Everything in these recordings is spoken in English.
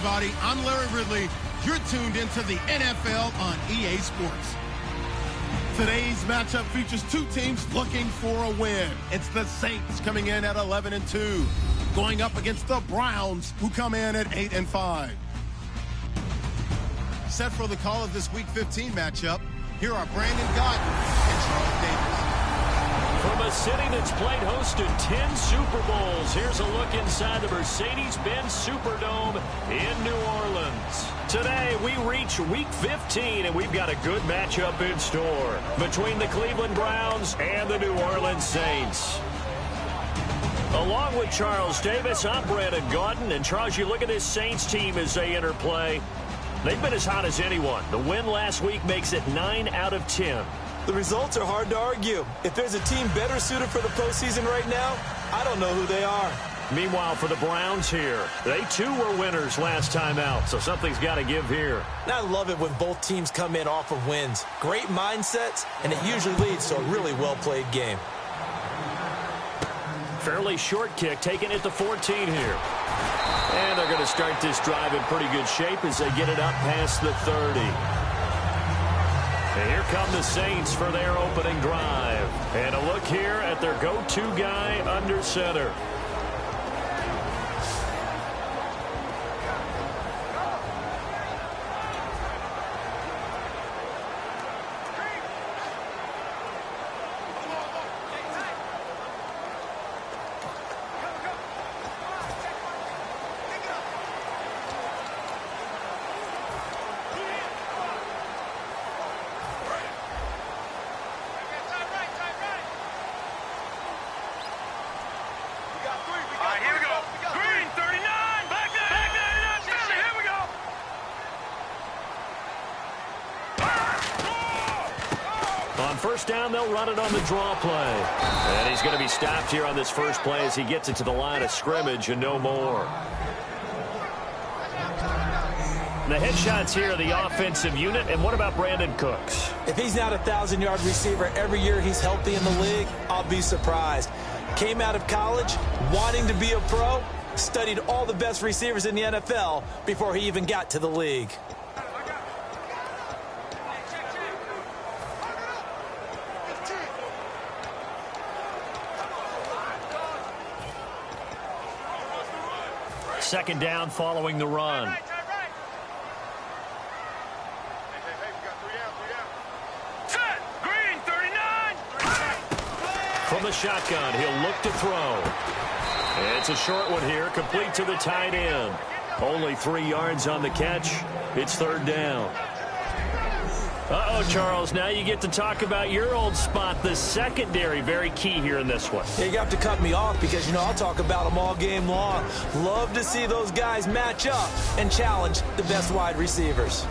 everybody. I'm Larry Ridley. You're tuned into the NFL on EA Sports. Today's matchup features two teams looking for a win. It's the Saints coming in at 11-2, going up against the Browns, who come in at 8-5. Set for the call of this Week 15 matchup, here are Brandon Gaudin and Charles Davis. From a city that's played host to 10 Super Bowls, here's a look inside the Mercedes-Benz Superdome in New Orleans. Today, we reach Week 15, and we've got a good matchup in store between the Cleveland Browns and the New Orleans Saints. Along with Charles Davis, I'm Brandon Gaudin. And, Charles, you look at this Saints team as they enter play. They've been as hot as anyone. The win last week makes it 9 out of 10. The results are hard to argue. If there's a team better suited for the postseason right now, I don't know who they are. Meanwhile, for the Browns here, they too were winners last time out, so something's got to give here. And I love it when both teams come in off of wins. Great mindsets, and it usually leads to a really well-played game. Fairly short kick, taken at the 14 here. And they're going to start this drive in pretty good shape as they get it up past the 30. And here come the Saints for their opening drive. And a look here at their go-to guy under center. First down, they'll run it on the draw play. And he's going to be stopped here on this first play as he gets it to the line of scrimmage and no more. The headshots here are the offensive unit. And what about Brandon Cooks? If he's not a 1,000-yard receiver every year he's healthy in the league, I'll be surprised. Came out of college wanting to be a pro, studied all the best receivers in the NFL before he even got to the league. Second down following the run. From the shotgun, he'll look to throw. And it's a short one here, complete to the tight end. Only 3 yards on the catch. It's third down. Uh-oh, Charles, now you get to talk about your old spot, the secondary. Very key here in this one. Yeah, you have to cut me off because, you know, I'll talk about them all game long. Love to see those guys match up and challenge the best wide receivers.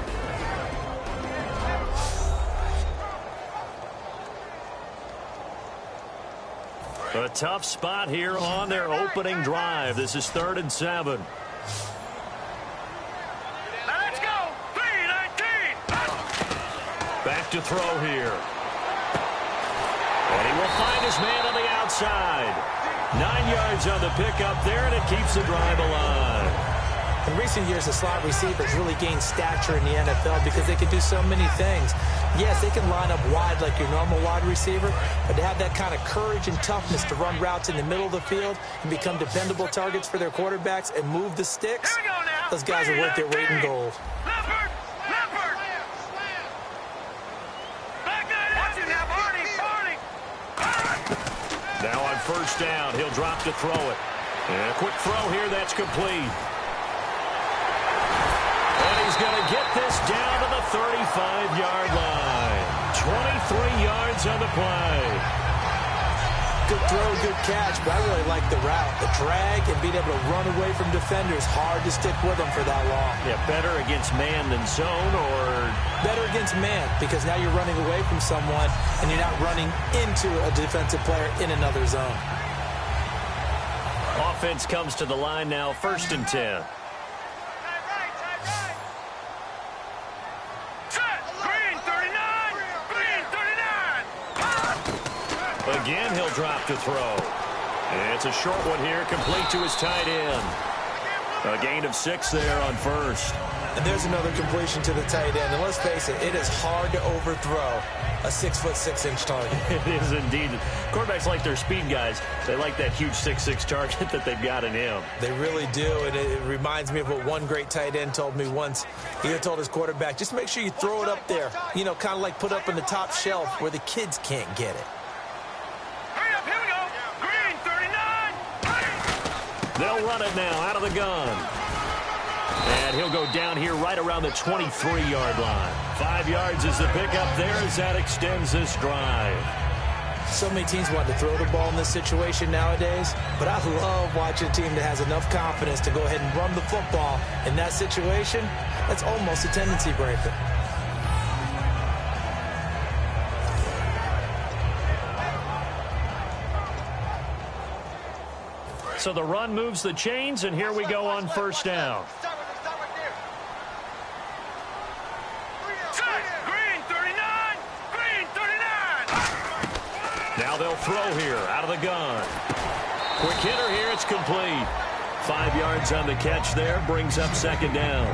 A tough spot here on their opening drive. This is 3rd and 7. Back to throw here. And he will find his man on the outside. 9 yards on the pickup there, and it keeps the drive alive. In recent years, the slot receivers really gained stature in the NFL because they can do so many things. Yes, they can line up wide like your normal wide receiver, but to have that kind of courage and toughness to run routes in the middle of the field and become dependable targets for their quarterbacks and move the sticks, those guys are worth their weight in gold. Now on first down, he'll drop to throw it. And a quick throw here, that's complete. And he's going to get this down to the 35-yard line. 23 yards on the play. Good throw, good catch, but I really like the route. The drag and being able to run away from defenders, hard to stick with them for that long. Yeah, better against man than zone, or? Better against man, because now you're running away from someone and you're not running into a defensive player in another zone. Offense comes to the line now, 1st and 10. Again, he'll drop to throw. And it's a short one here, complete to his tight end. A gain of 6 there on first. And there's another completion to the tight end. And let's face it, it is hard to overthrow a 6'6" target. It is indeed. Quarterbacks like their speed guys. They like that huge 6'6" target that they've got in him. They really do, and it reminds me of what one great tight end told me once. He told his quarterback, just make sure you throw it up there, you know, kind of like put up in the top shelf where the kids can't get it. Hurry up, here we go. Green, 39. They'll run it now out of the gun. And he'll go down here right around the 23-yard line. 5 yards is the pickup there as that extends this drive. So many teams want to throw the ball in this situation nowadays, but I love watching a team that has enough confidence to go ahead and run the football. In that situation, that's almost a tendency breaker. So the run moves the chains, and here we go on first down. Now they'll throw here out of the gun. Quick hitter here. It's complete. 5 yards on the catch there. Brings up second down.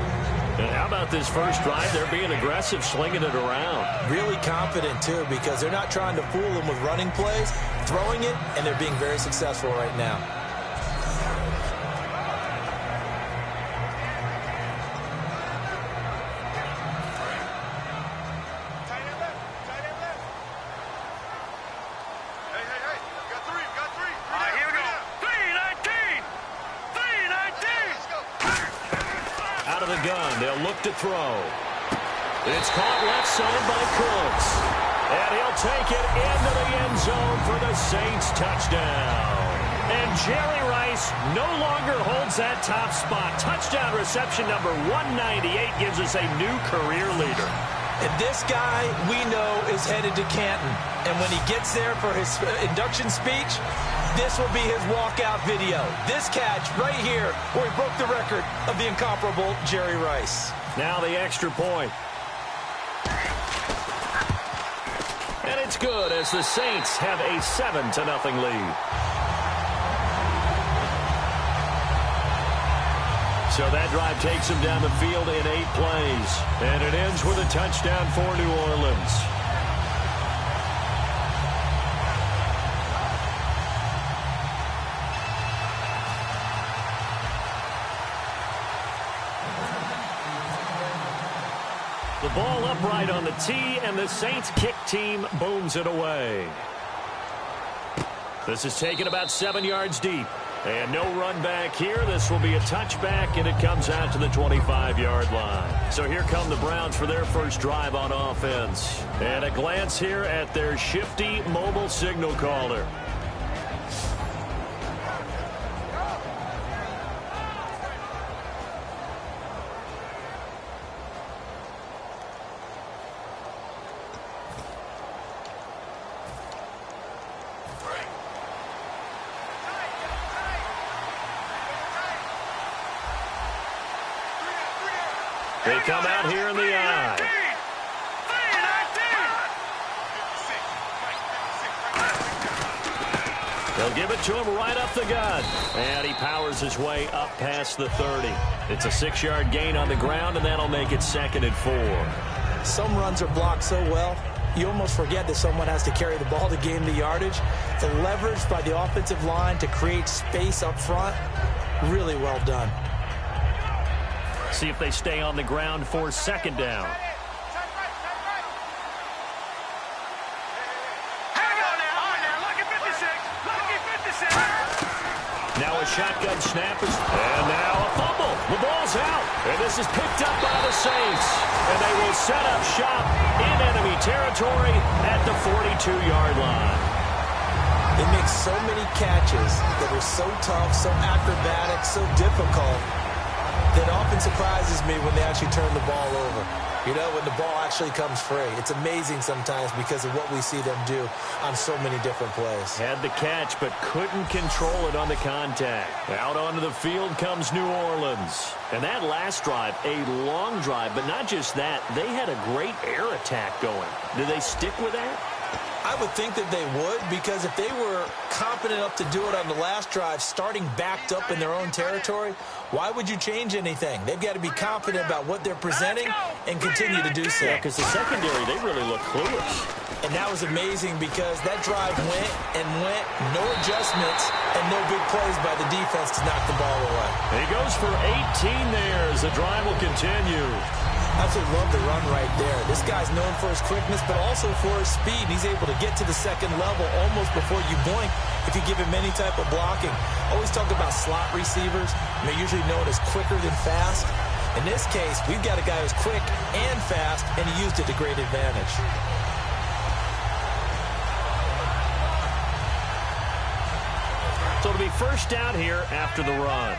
And how about this first drive? They're being aggressive, slinging it around. Really confident, too, because they're not trying to fool them with running plays, throwing it, and they're being very successful right now. They'll look to throw. It's caught left side by Cooks. And he'll take it into the end zone for the Saints touchdown. And Jerry Rice no longer holds that top spot. Touchdown reception number 198 gives us a new career leader. And this guy, we know, is headed to Canton. And when he gets there for his induction speech, this will be his walkout video. This catch right here where he broke the record of the incomparable Jerry Rice. Now the extra point. And it's good as the Saints have a 7-0 lead. So that drive takes them down the field in 8 plays. And it ends with a touchdown for New Orleans. The ball upright on the tee, and the Saints kick team booms it away. This is taken about 7 yards deep. And no run back here. This will be a touchback, and it comes out to the 25-yard line. So here come the Browns for their first drive on offense. And a glance here at their shifty mobile signal caller. They come out here in the eye. They'll give it to him right up the gut. And he powers his way up past the 30. It's a 6-yard gain on the ground, and that'll make it 2nd and 4. Some runs are blocked so well, you almost forget that someone has to carry the ball to gain the yardage. The leverage by the offensive line to create space up front, really well done. See if they stay on the ground for second down. Now a shotgun snap is, and now a fumble. The ball's out, and this is picked up by the Saints. And they will set up shop in enemy territory at the 42-yard line. They make so many catches that are so tough, so acrobatic, so difficult, that often surprises me when they actually turn the ball over. You know, when the ball actually comes free. It's amazing sometimes because of what we see them do on so many different plays. Had the catch, but couldn't control it on the contact. Out onto the field comes New Orleans. And that last drive, a long drive, but not just that. They had a great air attack going. Do they stick with that? I would think that they would, because if they were confident enough to do it on the last drive, starting backed up in their own territory, why would you change anything? They've got to be confident about what they're presenting and continue to do so. Yeah, because the secondary, they really look clueless. And that was amazing because that drive went and went, no adjustments, and no big plays by the defense to knock the ball away. And he goes for 18 there as the drive will continue. Absolutely love the run right there. This guy's known for his quickness, but also for his speed. And he's able to get to the second level almost before you blink if you give him any type of blocking. Always talk about slot receivers. They're usually known as quicker than fast. In this case, we've got a guy who's quick and fast, and he used it to great advantage. So it'll be first down here after the run.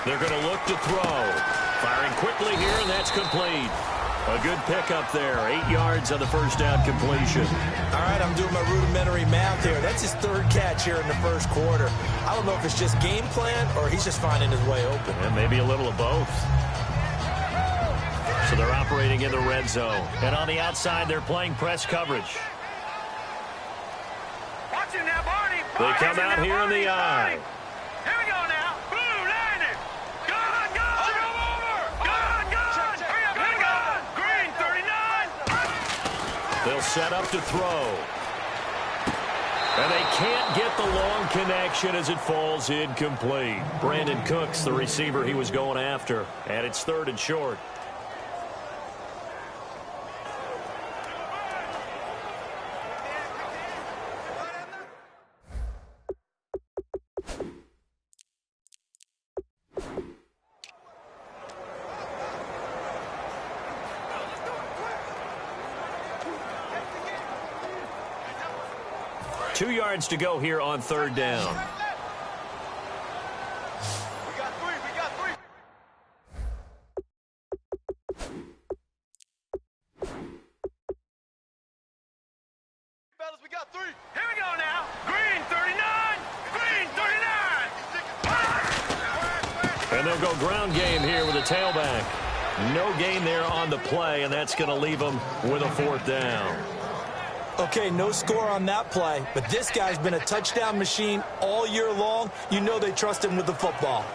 They're going to look to throw. Firing quickly here, and that's complete. A good pickup there. 8 yards on the first down completion. All right, I'm doing my rudimentary math here. That's his third catch here in the first quarter. I don't know if it's just game plan or he's just finding his way open. And maybe a little of both. So they're operating in the red zone. And on the outside, they're playing press coverage. Watch him now, Barney. They come out here in the eye. Here we go now. Blue, landing. Gun, gun. Come over. Gun, gun. Hurry up, here we go. Green, 39. They'll set up to throw. And they can't get the long connection as it falls incomplete. Brandon Cooks, the receiver he was going after. And it's 3rd and short. Two yards to go here on 3rd down. We got three. Fellas, we got three. Here we go now. Green, 39. Green, 39. And they'll go ground game here with a tailback. No gain there on the play, and that's going to leave them with a 4th down. Okay, no score on that play, but this guy's been a touchdown machine all year long. You know they trust him with the football.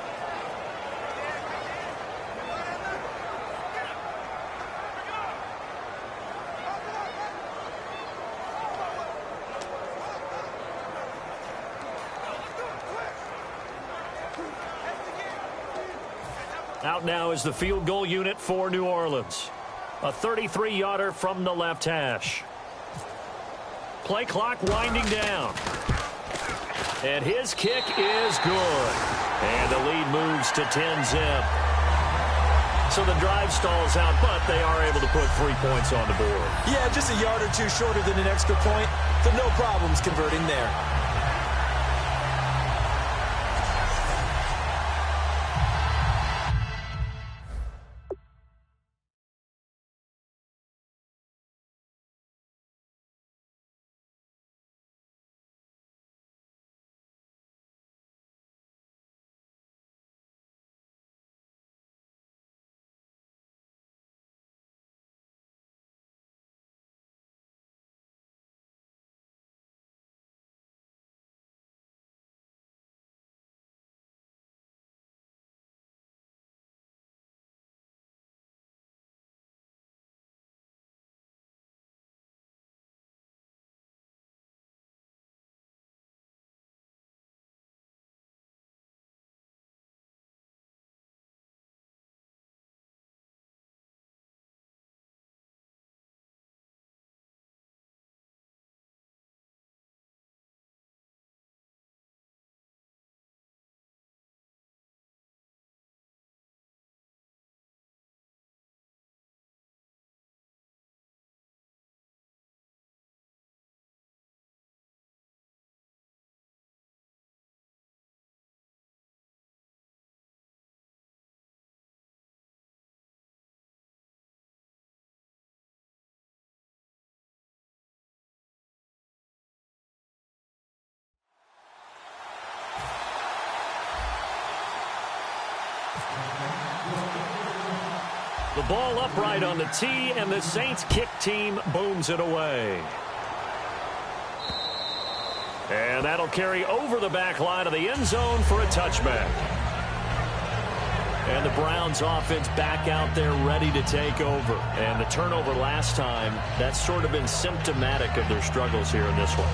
Out now is the field goal unit for New Orleans. A 33-yarder from the left hash. Play clock winding down. And his kick is good. And the lead moves to 10-zip. So the drive stalls out, but they are able to put 3 points on the board. Yeah, just a yard or two shorter than an extra point, so no problems converting there. The ball upright on the tee, and the Saints kick team booms it away. And that'll carry over the back line of the end zone for a touchback. And the Browns offense back out there ready to take over. And the turnover last time, that's sort of been symptomatic of their struggles here in this one.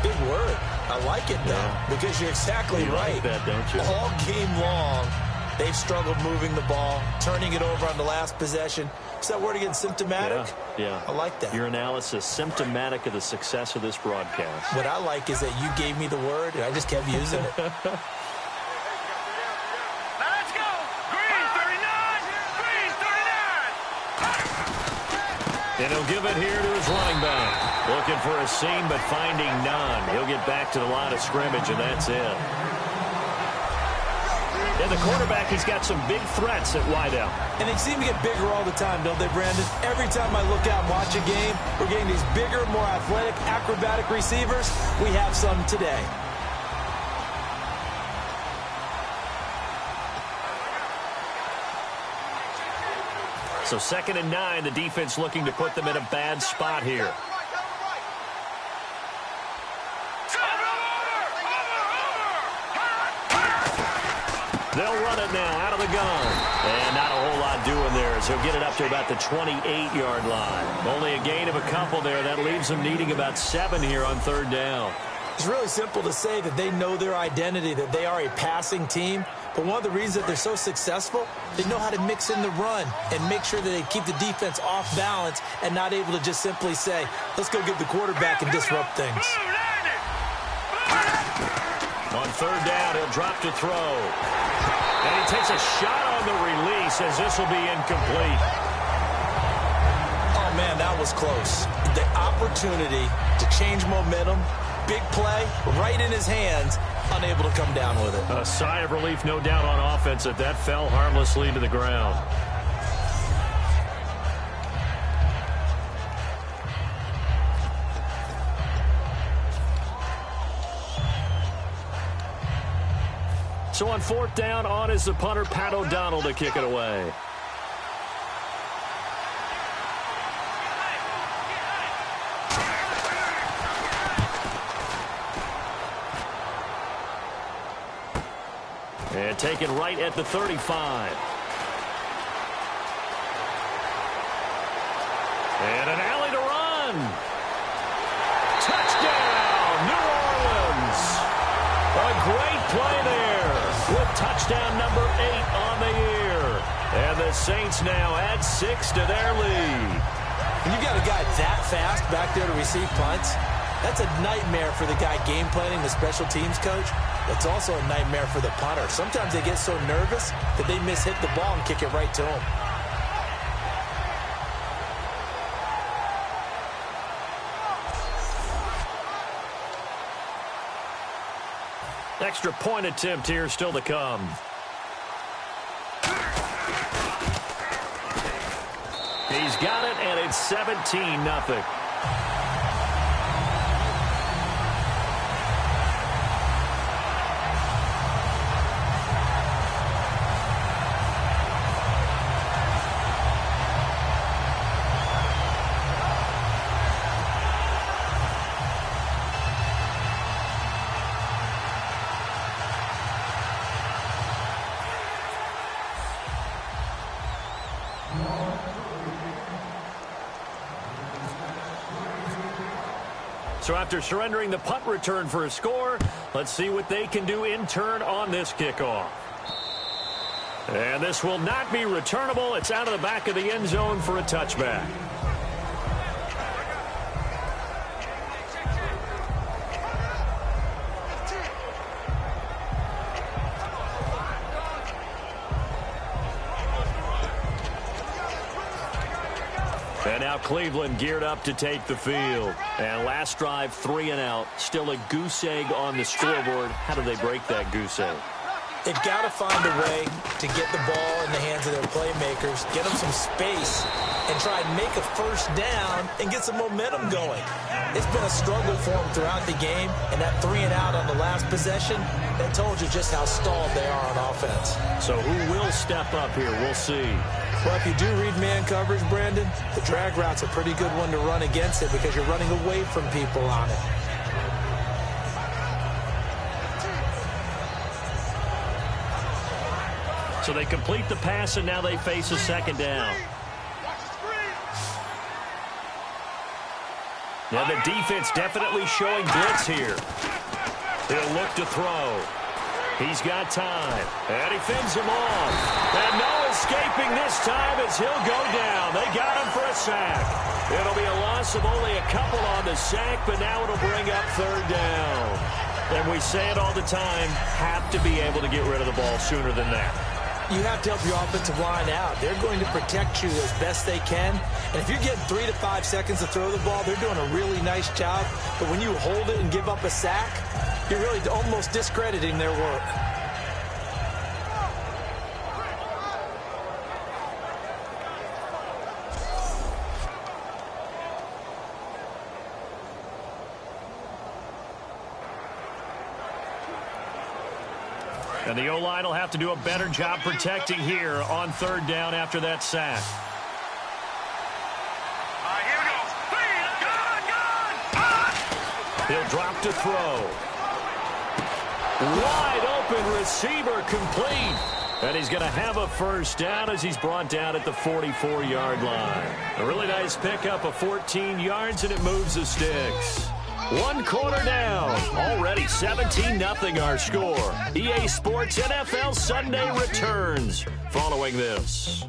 Big word. I like it, though, because you're exactly right. Like that, don't you? All game long, they've struggled moving the ball, turning it over on the last possession. Is that word again, symptomatic? Yeah. I like that. Your analysis, symptomatic of the success of this broadcast. What I like is that you gave me the word, and I just kept using it. Let's go. Green 39. Green 39. And he'll give it here to his running back. Looking for a seam, but finding none. He'll get back to the line of scrimmage, and that's it. And the quarterback has got some big threats at wideout. And they seem to get bigger all the time, don't they, Brandon? Every time I look out and watch a game, we're getting these bigger, more athletic, acrobatic receivers. We have some today. So 2nd and 9, the defense looking to put them in a bad spot here. They'll run it now out of the gun. And not a whole lot doing there as he'll get it up to about the 28-yard line. Only a gain of a couple there. That leaves them needing about 7 here on 3rd down. It's really simple to say that they know their identity, that they are a passing team. But one of the reasons that they're so successful, they know how to mix in the run and make sure that they keep the defense off balance and not able to just simply say, let's go get the quarterback and disrupt things. On 3rd down, he'll drop to throw. And he takes a shot on the release as this will be incomplete. Oh, man, that was close. The opportunity to change momentum, big play, right in his hands, unable to come down with it. A sigh of relief, no doubt, on offense that fell harmlessly to the ground. So on 4th down, on is the punter, Pat O'Donnell, to kick it away. And taken right at the 35. And an alley to run. Touchdown, New Orleans. A great play there with touchdown number 8 on the year. And the Saints now add 6 to their lead. When you got a guy that fast back there to receive punts, that's a nightmare for the guy game planning, the special teams coach. It's also a nightmare for the punter. Sometimes they get so nervous that they mishit the ball and kick it right to him. Extra point attempt here still to come. He's got it, and it's 17-0. So after surrendering the punt return for a score, let's see what they can do in turn on this kickoff. And this will not be returnable. It's out of the back of the end zone for a touchback. And now Cleveland geared up to take the field. And last drive, 3 and out. Still a goose egg on the scoreboard. How do they break that goose egg? They've got to find a way to get the ball in in the hands of their playmakers, get them some space, and try and make a first down and get some momentum going. It's been a struggle for them throughout the game, and that 3-and-out on the last possession, that told you just how stalled they are on offense. So who will step up here? We'll see. Well, if you do read man coverage, Brandon, the drag route's a pretty good one to run against it because you're running away from people on it. So they complete the pass, and now they face a second down. Now the defense definitely showing blitz here. He'll look to throw. He's got time, and he fends him off. And no escaping this time as he'll go down. They got him for a sack. It'll be a loss of only a couple on the sack, but now it'll bring up third down. And we say it all the time, have to be able to get rid of the ball sooner than that. You have to help your offensive line out. They're going to protect you as best they can. And if you're getting 3 to 5 seconds to throw the ball, they're doing a really nice job. But when you hold it and give up a sack, you're really almost discrediting their work. And the O-line will have to do a better job protecting here on third down after that sack. Here we go. He'll drop to throw. Wide open receiver complete. And he's going to have a first down as he's brought down at the 44-yard line. A really nice pickup of 14 yards, and it moves the sticks. One quarter down. Already 17-0 our score. EA Sports NFL Sunday returns following this.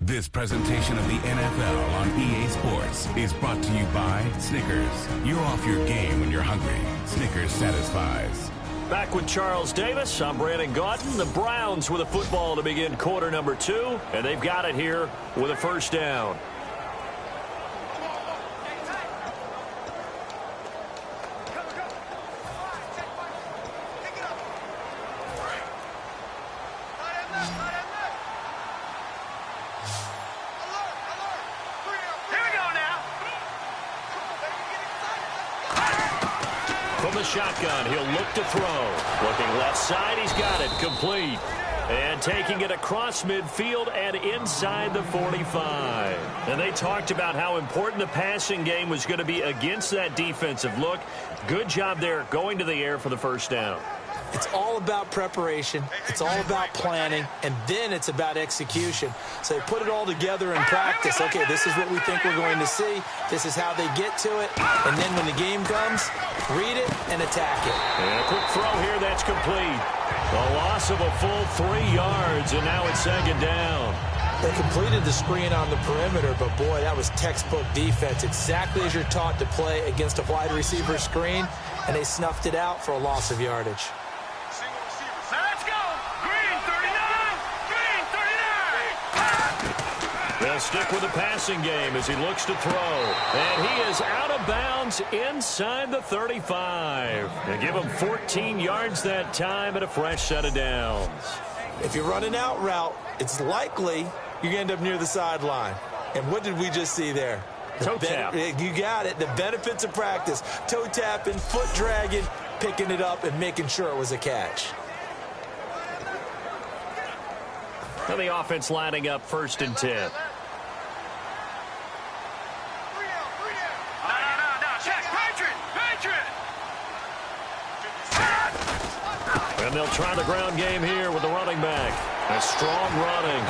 This presentation of the NFL on EA Sports is brought to you by Snickers. You're off your game when you're hungry. Snickers satisfies. Back with Charles Davis, I'm Brandon Gaudin. The Browns with a football to begin quarter number 2, and they've got it here with a first down. From the shotgun, he'll look to throw. Looking left side, he's got it. Complete. And taking it across midfield and inside the 45. And they talked about how important the passing game was going to be against that defensive look. Good job there going to the air for the first down. It's all about preparation. It's all about planning. And then it's about execution. So they put it all together in practice. Okay, this is what we think we're going to see. This is how they get to it. And then when the game comes, read it and attack it. And a quick throw here, that's complete. A loss of a full 3 yards, and now it's second down. They completed the screen on the perimeter, but boy, that was textbook defense. Exactly as you're taught to play against a wide receiver screen, and they snuffed it out for a loss of yardage. Let's go. Green 39. Green 39. They'll stick with the passing game as he looks to throw. And he is out of bounds inside the 35. They give him 14 yards that time and a fresh set of downs. If you're running out route, it's likely you're going to end up near the sideline. And what did we just see there? Toe tap. You got it. The benefits of practice. Toe tapping, foot dragging, picking it up, and making sure it was a catch. And the offense lining up 1st and 10. And they'll try the ground game here with the running back. A strong running.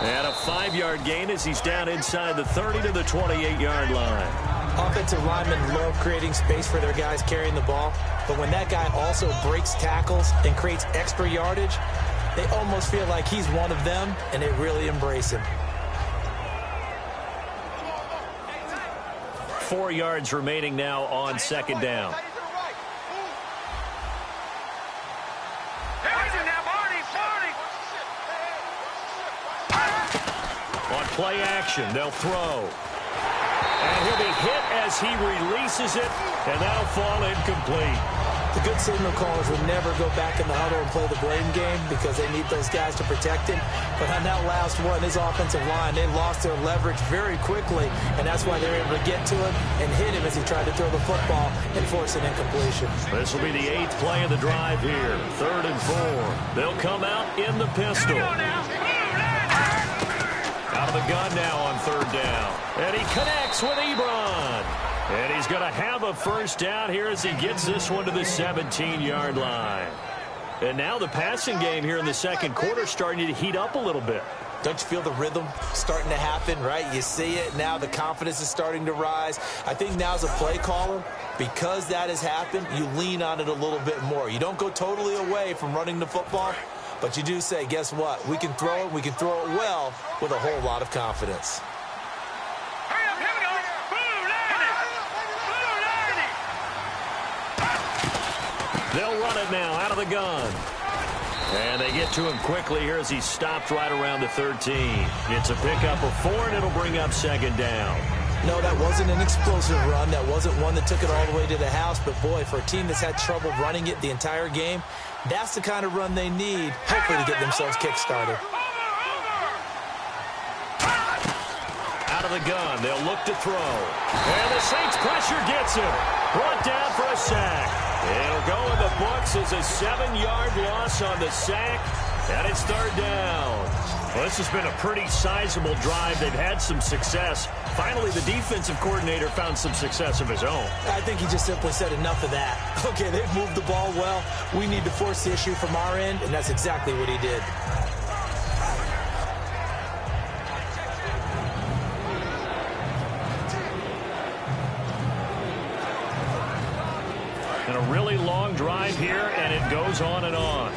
And a 5-yard gain as he's down inside the 30 to the 28-yard line. Offensive linemen love creating space for their guys carrying the ball. But when that guy also breaks tackles and creates extra yardage, they almost feel like he's one of them, and they really embrace him. 4 yards remaining now on second down. On play action, they'll throw. And he'll be hit as he releases it, and that'll fall incomplete. The good signal callers would never go back in the huddle and play the blame game because they need those guys to protect him. But on that last one, his offensive line, they lost their leverage very quickly, and that's why they're able to get to him and hit him as he tried to throw the football and force an incompletion. This will be the 8th play of the drive here. 3rd and 4. They'll come out in the pistol. Out of the gun now on 3rd down. And he connects with Ebron. And he's going to have a first down here as he gets this one to the 17-yard line. And now the passing game here in the second quarter starting to heat up a little bit. Don't you feel the rhythm starting to happen, right? You see it now. The confidence is starting to rise. I think now as a play caller, because that has happened, you lean on it a little bit more. You don't go totally away from running the football, but you do say, guess what? We can throw it. We can throw it well with a whole lot of confidence. They'll run it now out of the gun. And they get to him quickly here as he stopped right around the 13. It's a pickup of 4, and it'll bring up 2nd down. No, that wasn't an explosive run. That wasn't one that took it all the way to the house. But, boy, for a team that's had trouble running it the entire game, that's the kind of run they need, hopefully, to get themselves kick-started. Out of the gun, they'll look to throw. And the Saints pressure gets him. Brought down for a sack. It'll go in the books as a 7-yard loss on the sack, and it's 3rd down. Well, this has been a pretty sizable drive. They've had some success. Finally, the defensive coordinator found some success of his own. I think he just simply said enough of that. Okay, they've moved the ball well. We need to force the issue from our end, and that's exactly what he did. And a really long drive here, and it goes on and on.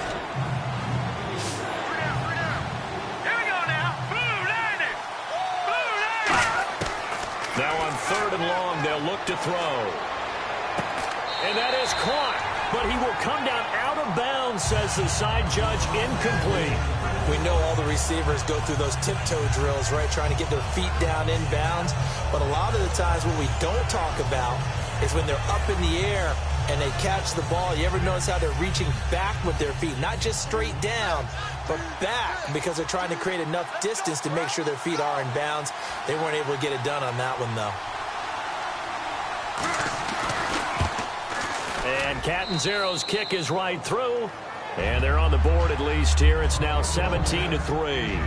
Here we go now. Blue line. Now on 3rd and long, they'll look to throw. And that is caught, but he will come down out of bounds, says the side judge, incomplete. We know all the receivers go through those tiptoe drills, right, trying to get their feet down in bounds. But a lot of the times what we don't talk about is when they're up in the air and they catch the ball. You ever notice how they're reaching back with their feet? Not just straight down, but back, because they're trying to create enough distance to make sure their feet are in bounds. They weren't able to get it done on that one, though. And Catanzaro's kick is right through. And they're on the board at least here. It's now 17-3.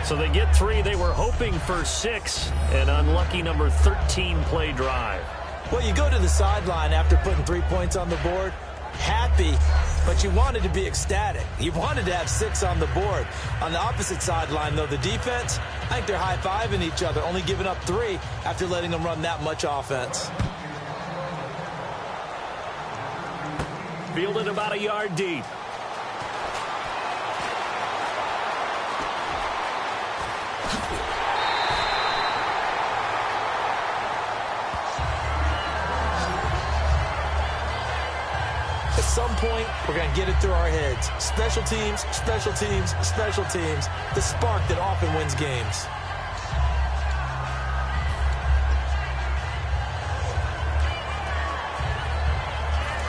So they get 3. They were hoping for 6. An unlucky number 13 play drive. Well, you go to the sideline after putting 3 points on the board, happy, but you wanted to be ecstatic. You wanted to have 6 on the board. On the opposite sideline, though, the defense, I think they're high-fiving each other, only giving up 3 after letting them run that much offense. Fielded about a yard deep. At some point, we're going to get it through our heads. Special teams, special teams, special teams. The spark that often wins games.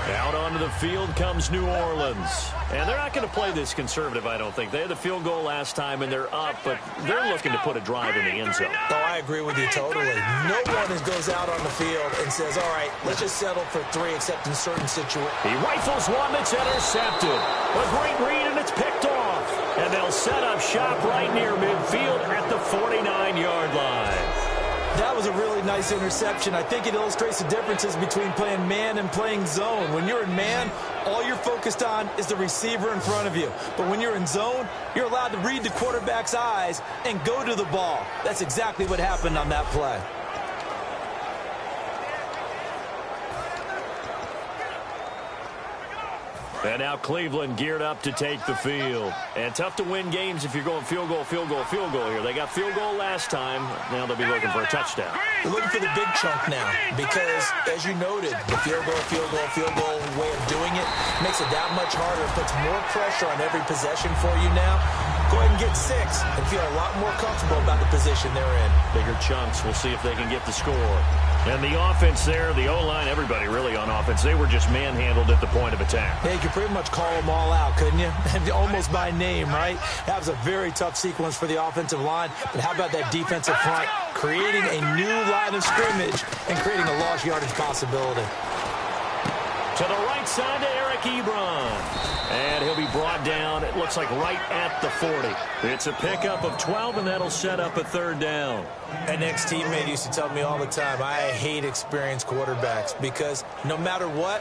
Out onto the field comes New Orleans. And they're not going to play this conservative, I don't think. They had the field goal last time, and they're up, but they're looking to put a drive in the end zone. Oh, I agree with you totally. No one goes out on the field and says, all right, let's just settle for 3, except in certain situations. He rifles one that's intercepted. A great read, and it's picked off. And they'll set up shop right near midfield at the 49-yard line. That was a really nice interception. I think it illustrates the differences between playing man and playing zone. When you're in man, all you're focused on is the receiver in front of you. But when you're in zone, you're allowed to read the quarterback's eyes and go to the ball. That's exactly what happened on that play. And now Cleveland geared up to take the field. And tough to win games if you're going field goal, field goal, field goal here. They got field goal last time. Now they'll be looking for a touchdown. They're looking for the big chunk now because, as you noted, the field goal way of doing it makes it that much harder. It puts more pressure on every possession for you now. Go ahead and get 6 and feel a lot more comfortable about the position they're in. Bigger chunks. We'll see if they can get the score. And the offense there, the O-line, everybody really on offense, they were just manhandled at the point of attack. Yeah, you could pretty much call them all out, couldn't you? Almost by name, right? That was a very tough sequence for the offensive line. But how about that defensive front creating a new line of scrimmage and creating a lost yardage possibility? To the right side to Eric Ebron. And he'll be brought down, it looks like right at the 40. It's a pickup of 12, and that'll set up a 3rd down. An ex-teammate used to tell me all the time, I hate experienced quarterbacks because no matter what,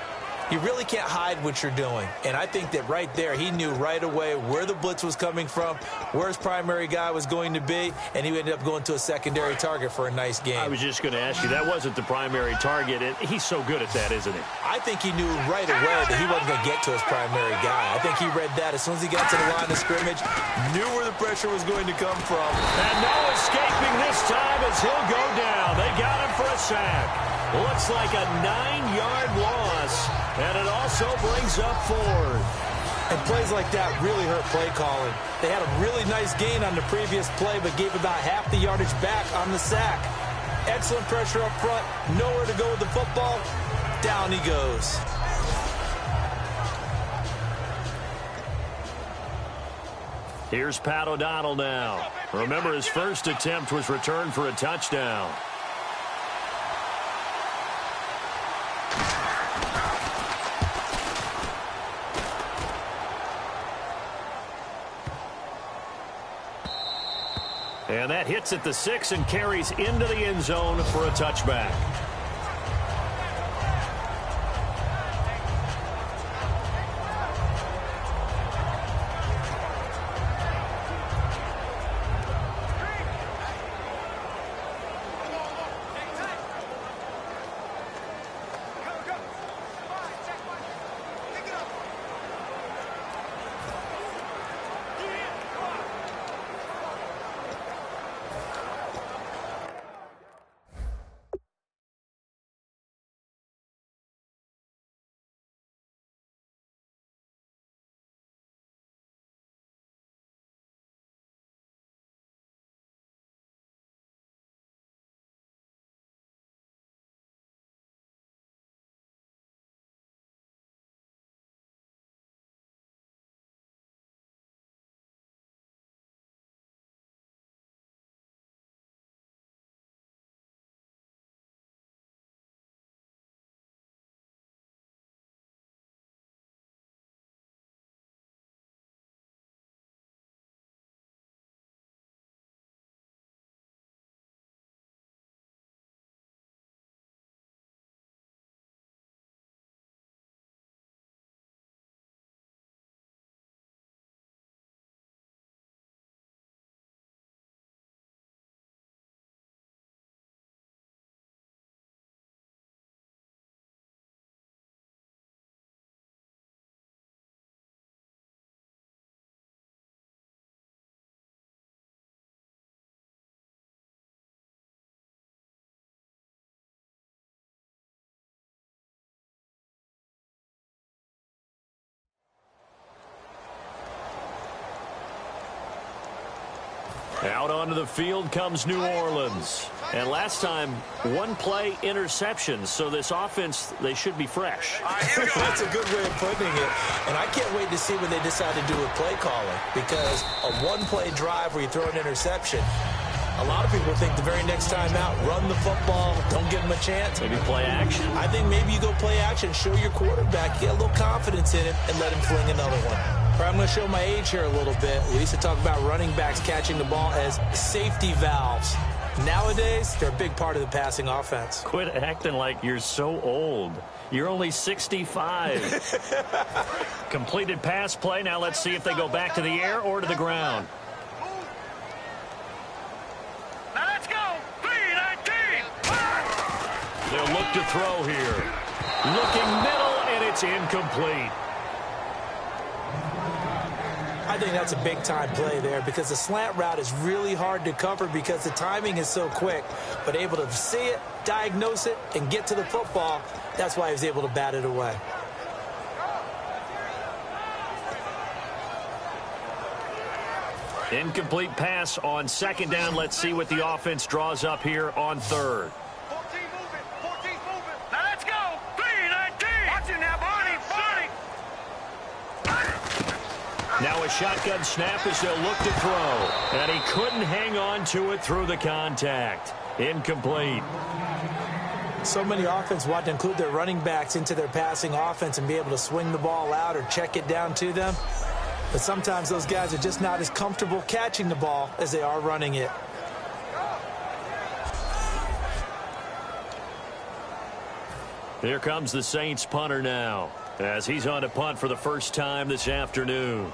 you really can't hide what you're doing. And I think that right there, he knew right away where the blitz was coming from, where his primary guy was going to be, and he ended up going to a secondary target for a nice game. I was just going to ask you, that wasn't the primary target, and he's so good at that, isn't he? I think he knew right away that he wasn't going to get to his primary guy. I think he read that as soon as he got to the line of scrimmage, knew where the pressure was going to come from. And no escaping this time as he'll go down. They got him for a sack. Looks like a 9-yard loss, and it also brings up 4th. And plays like that really hurt play calling. They had a really nice gain on the previous play, but gave about half the yardage back on the sack. Excellent pressure up front, nowhere to go with the football. Down he goes. Here's Pat O'Donnell now. Remember, his first attempt was returned for a touchdown. And that hits at the 6 and carries into the end zone for a touchback. Out onto the field comes New Orleans. And last time, 1-play interception. So this offense, they should be fresh. That's a good way of putting it. And I can't wait to see what they decide to do with play calling. Because a 1-play drive where you throw an interception, a lot of people think the very next time out, run the football, don't give them a chance. Maybe play action. I think maybe you go play action, show your quarterback, get a little confidence in him, and let him fling another one. All right, I'm going to show my age here a little bit. We used to talk about running backs catching the ball as safety valves. Nowadays, they're a big part of the passing offense. Quit acting like you're so old. You're only 65. Completed pass play. Now let's see if they go back to the air or to the ground. Now let's go. 3-19. They'll look to throw here. Looking middle, and it's incomplete. I think that's a big-time play there because the slant route is really hard to cover because the timing is so quick. But able to see it, diagnose it, and get to the football, that's why he was able to bat it away. Incomplete pass on second down. Let's see what the offense draws up here on third. 14 moving. Now let's go. 3-19. Watch it now, Barney. Now a shotgun snap as they'll look to throw. And he couldn't hang on to it through the contact. Incomplete. So many offenses want to include their running backs into their passing offense and be able to swing the ball out or check it down to them. But sometimes those guys are just not as comfortable catching the ball as they are running it. Here comes the Saints punter now as he's on to punt for the first time this afternoon.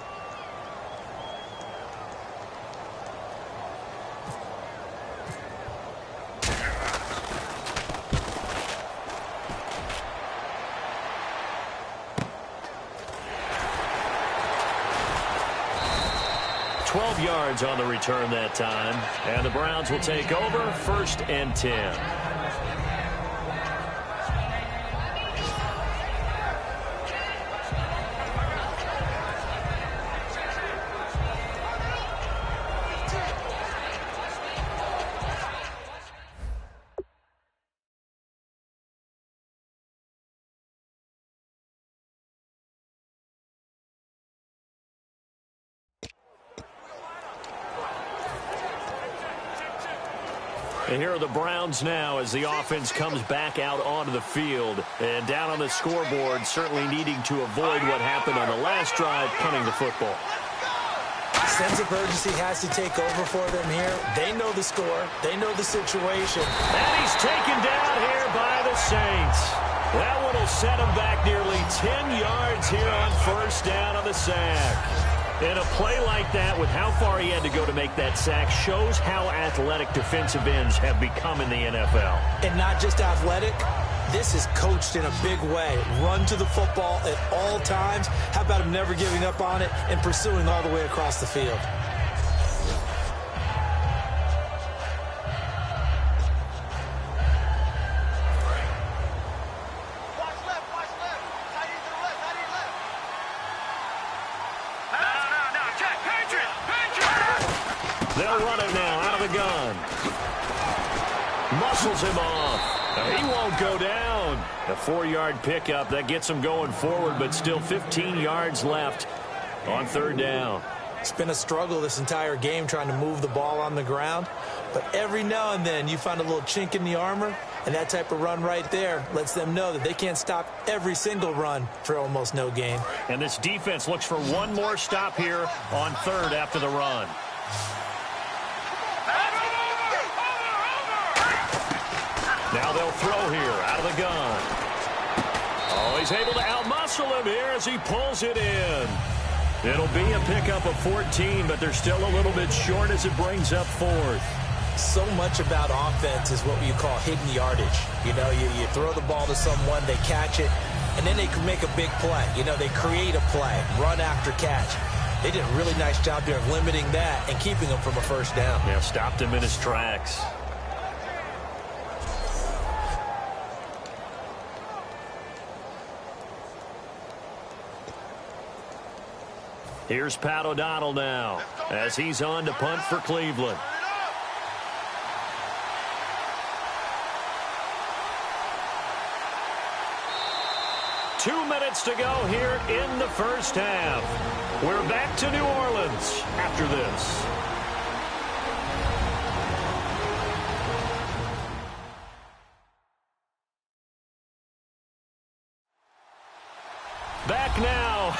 Yards on the return that time, and the Browns will take over 1st and 10. And here are the Browns now as the offense comes back out onto the field. And down on the scoreboard, certainly needing to avoid what happened on the last drive, punting the football. Sense of urgency has to take over for them here. They know the score. They know the situation. And he's taken down here by the Saints. That one will set him back nearly 10 yards here on 1st down on the sack. And a play like that, with how far he had to go to make that sack, shows how athletic defensive ends have become in the NFL. And not just athletic, this is coached in a big way. Run to the football at all times. How about him never giving up on it and pursuing all the way across the field? They'll run it now out of the gun. Muscles him off. He won't go down. A 4-yard pickup. That gets him going forward, but still 15 yards left on 3rd down. It's been a struggle this entire game trying to move the ball on the ground. But every now and then you find a little chink in the armor, and that type of run right there lets them know that they can't stop every single run for almost no gain. And this defense looks for one more stop here on 3rd after the run. Now they'll throw here out of the gun. Oh, he's able to outmuscle him here as he pulls it in. It'll be a pickup of 14, but they're still a little bit short as it brings up 4th. So much about offense is what you call hidden yardage. You know, you throw the ball to someone, they catch it, and then they can make a big play. You know, they create a play, run after catch. They did a really nice job there of limiting that and keeping him from a 1st down. Yeah, stopped him in his tracks. Here's Pat O'Donnell now as he's on to punt for Cleveland. Two minutes to go here in the 1st half. We're back to New Orleans after this. Back now.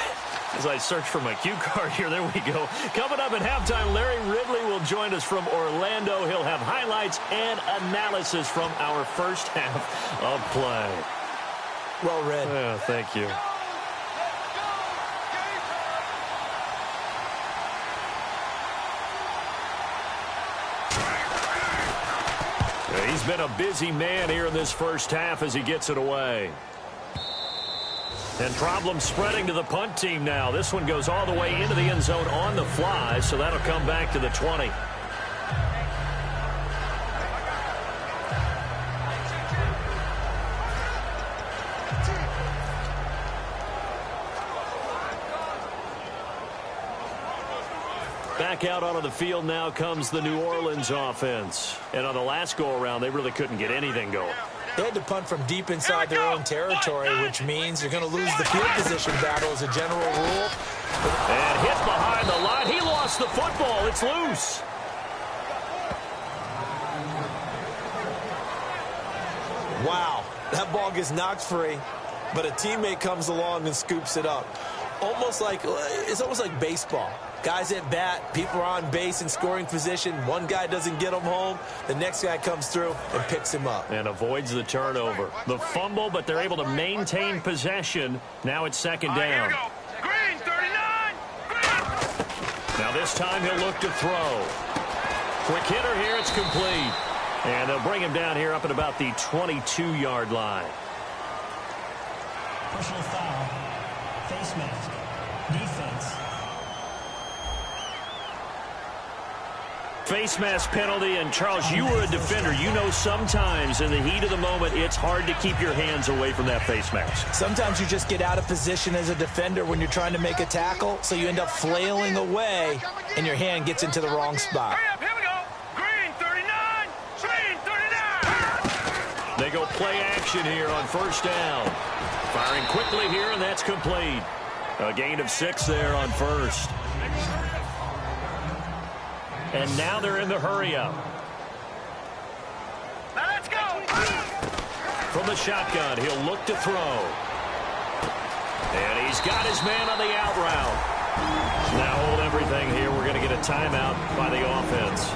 As I search for my cue card here, there we go. Coming up at halftime, Larry Ridley will join us from Orlando. He'll have highlights and analysis from our 1st half of play. Well read. Yeah, thank you. He's been a busy man here in this 1st half as he gets it away. And problems spreading to the punt team now. This one goes all the way into the end zone on the fly, so that'll come back to the 20. Back out onto the field now comes the New Orleans offense. And on the last go-around, they really couldn't get anything going. They had to punt from deep inside their own territory, which means you're going to lose the field position battle as a general rule. And hit behind the line. He lost the football. It's loose. Wow, that ball gets knocked free, but a teammate comes along and scoops it up. It's almost like baseball. Guys at bat, people are on base in scoring position. One guy doesn't get him home. The next guy comes through and picks him up. And avoids the turnover. The fumble, but they're able to maintain possession. Now it's second down. Here we go. Green, 39. Green. Now this time he'll look to throw. Quick hitter here. It's complete. And they'll bring him down here up at about the 22-yard line. Personal foul. Face mask. Defense. Face mask penalty, and Charles, you were a defender. You know sometimes in the heat of the moment, it's hard to keep your hands away from that face mask. Sometimes you just get out of position as a defender when you're trying to make a tackle, so you end up flailing away, and your hand gets into the wrong spot. Hurry up, here we go. Green, 39. Green, 39. They go play action here on first down. Firing quickly here, and that's complete. A gain of 6 there on first. And now they're in the hurry-up. Now let's go. From the shotgun, he'll look to throw. And he's got his man on the out route. Now hold everything here. We're going to get a timeout by the offense.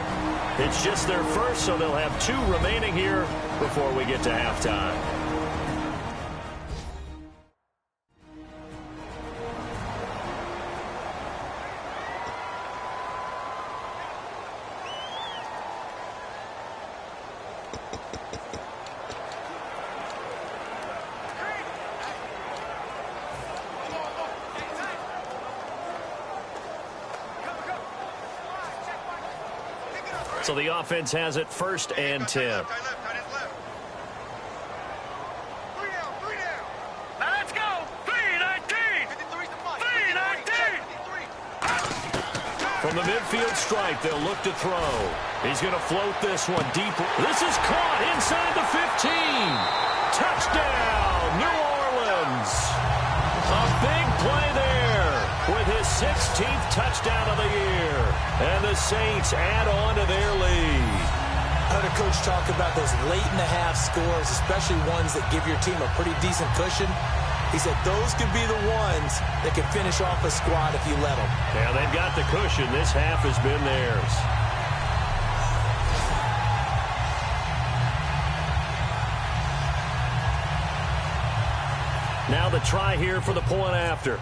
It's just their first, so they'll have 2 remaining here before we get to halftime. So the offense has it first and 10. Now let's go. 3-19. 3-19. From the midfield stripe, they'll look to throw. He's going to float this one deep. This is caught inside the 15. Touchdown, New Orleans. A big play there with his 16th touchdown of the year. And the Saints add on to their lead. I heard a coach talk about those late-in-the-half scores, especially ones that give your team a pretty decent cushion. He said those could be the ones that can finish off a squad if you let them. Yeah, they've got the cushion. This half has been theirs. Now the try here for the point after.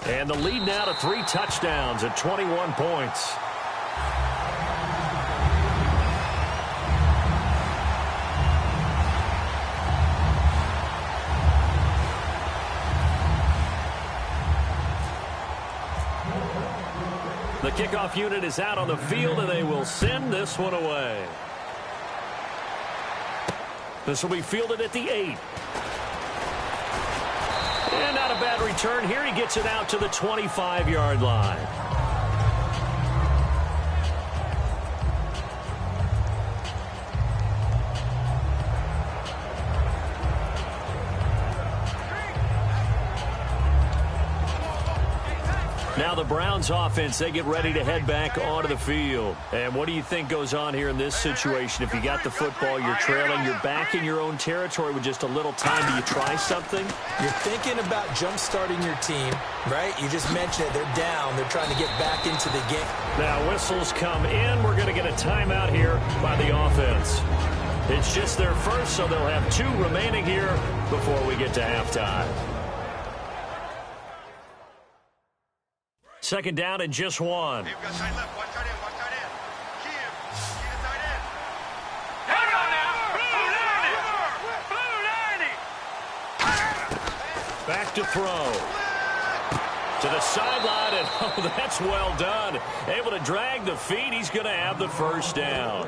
And the lead now to 3 touchdowns at 21 points. The kickoff unit is out on the field, and they will send this one away. This will be fielded at the 8. And not a bad return here. He gets it out to the 25-yard line. Now the Browns offense, they get ready to head back onto the field. And what do you think goes on here in this situation? If you got the football, you're trailing, you're back in your own territory with just a little time. Do you try something? You're thinking about jump-starting your team, right? You just mentioned it. They're down. They're trying to get back into the game. Now whistles come in. We're going to get a timeout here by the offense. It's just their first, so they'll have 2 remaining here before we get to halftime. Second down and just 1. We've got tight left, one tight end. Key the tight end. Hang on now. Blue line it. back to throw. To the sideline, and oh, that's well done. Able to drag the feet. He's going to have the first down.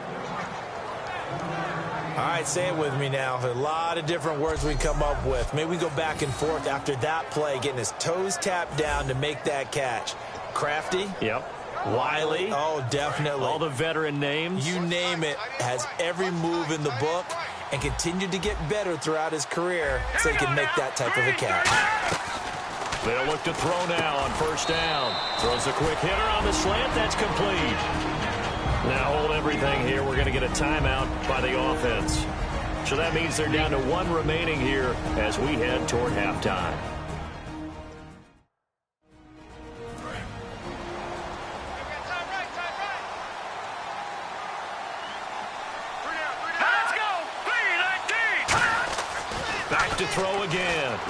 All right, say it with me now. A lot of different words we can come up with. Maybe we go back and forth after that play, getting his toes tapped down to make that catch. Crafty. Yep. Wiley. Oh, definitely. All the veteran names. You name it. Has every move in the book and continued to get better throughout his career so he can make that type of a catch. They'll look to throw now on first down. Throws a quick hitter on the slant. That's complete. Now hold everything here. We're going to get a timeout by the offense. So that means they're down to one remaining here as we head toward halftime. Back to throw again.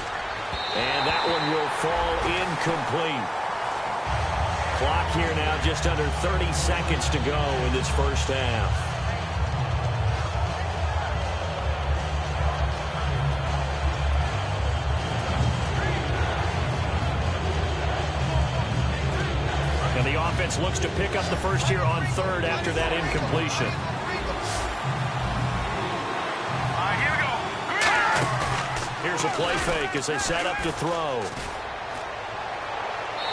And that one will fall incomplete. Clock here now just under 30 seconds to go in this first half. And the offense looks to pick up the first here on third after that incompletion. Here's a play fake as they set up to throw.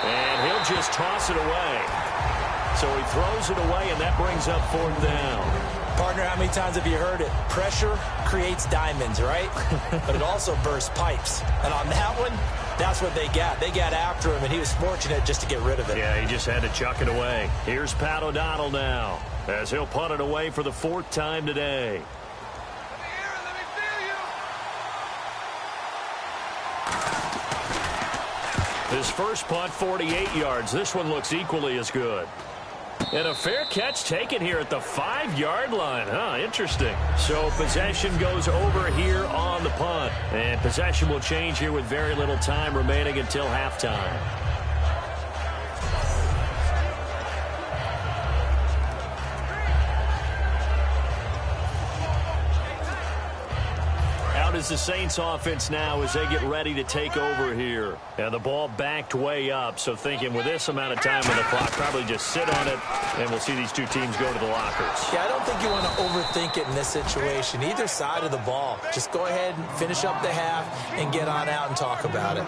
And he'll just toss it away. So he throws it away, and that brings up fourth down. Partner, how many times have you heard it? Pressure creates diamonds, right? But it also bursts pipes. And on that one, that's what they got. They got after him, and he was fortunate just to get rid of it. Yeah, he just had to chuck it away. Here's Pat O'Donnell now as he'll punt it away for the fourth time today. His first punt, 48 yards. This one looks equally as good. And a fair catch taken here at the 5-yard line. Interesting. So possession goes over here on the punt. And possession will change here with very little time remaining until halftime. Is the Saints offense now as they get ready to take over here. And the ball backed way up, so thinking with this amount of time on the clock, probably just sit on it, and we'll see these two teams go to the lockers. Yeah, I don't think you want to overthink it in this situation. Either side of the ball. Just go ahead and finish up the half and get on out and talk about it.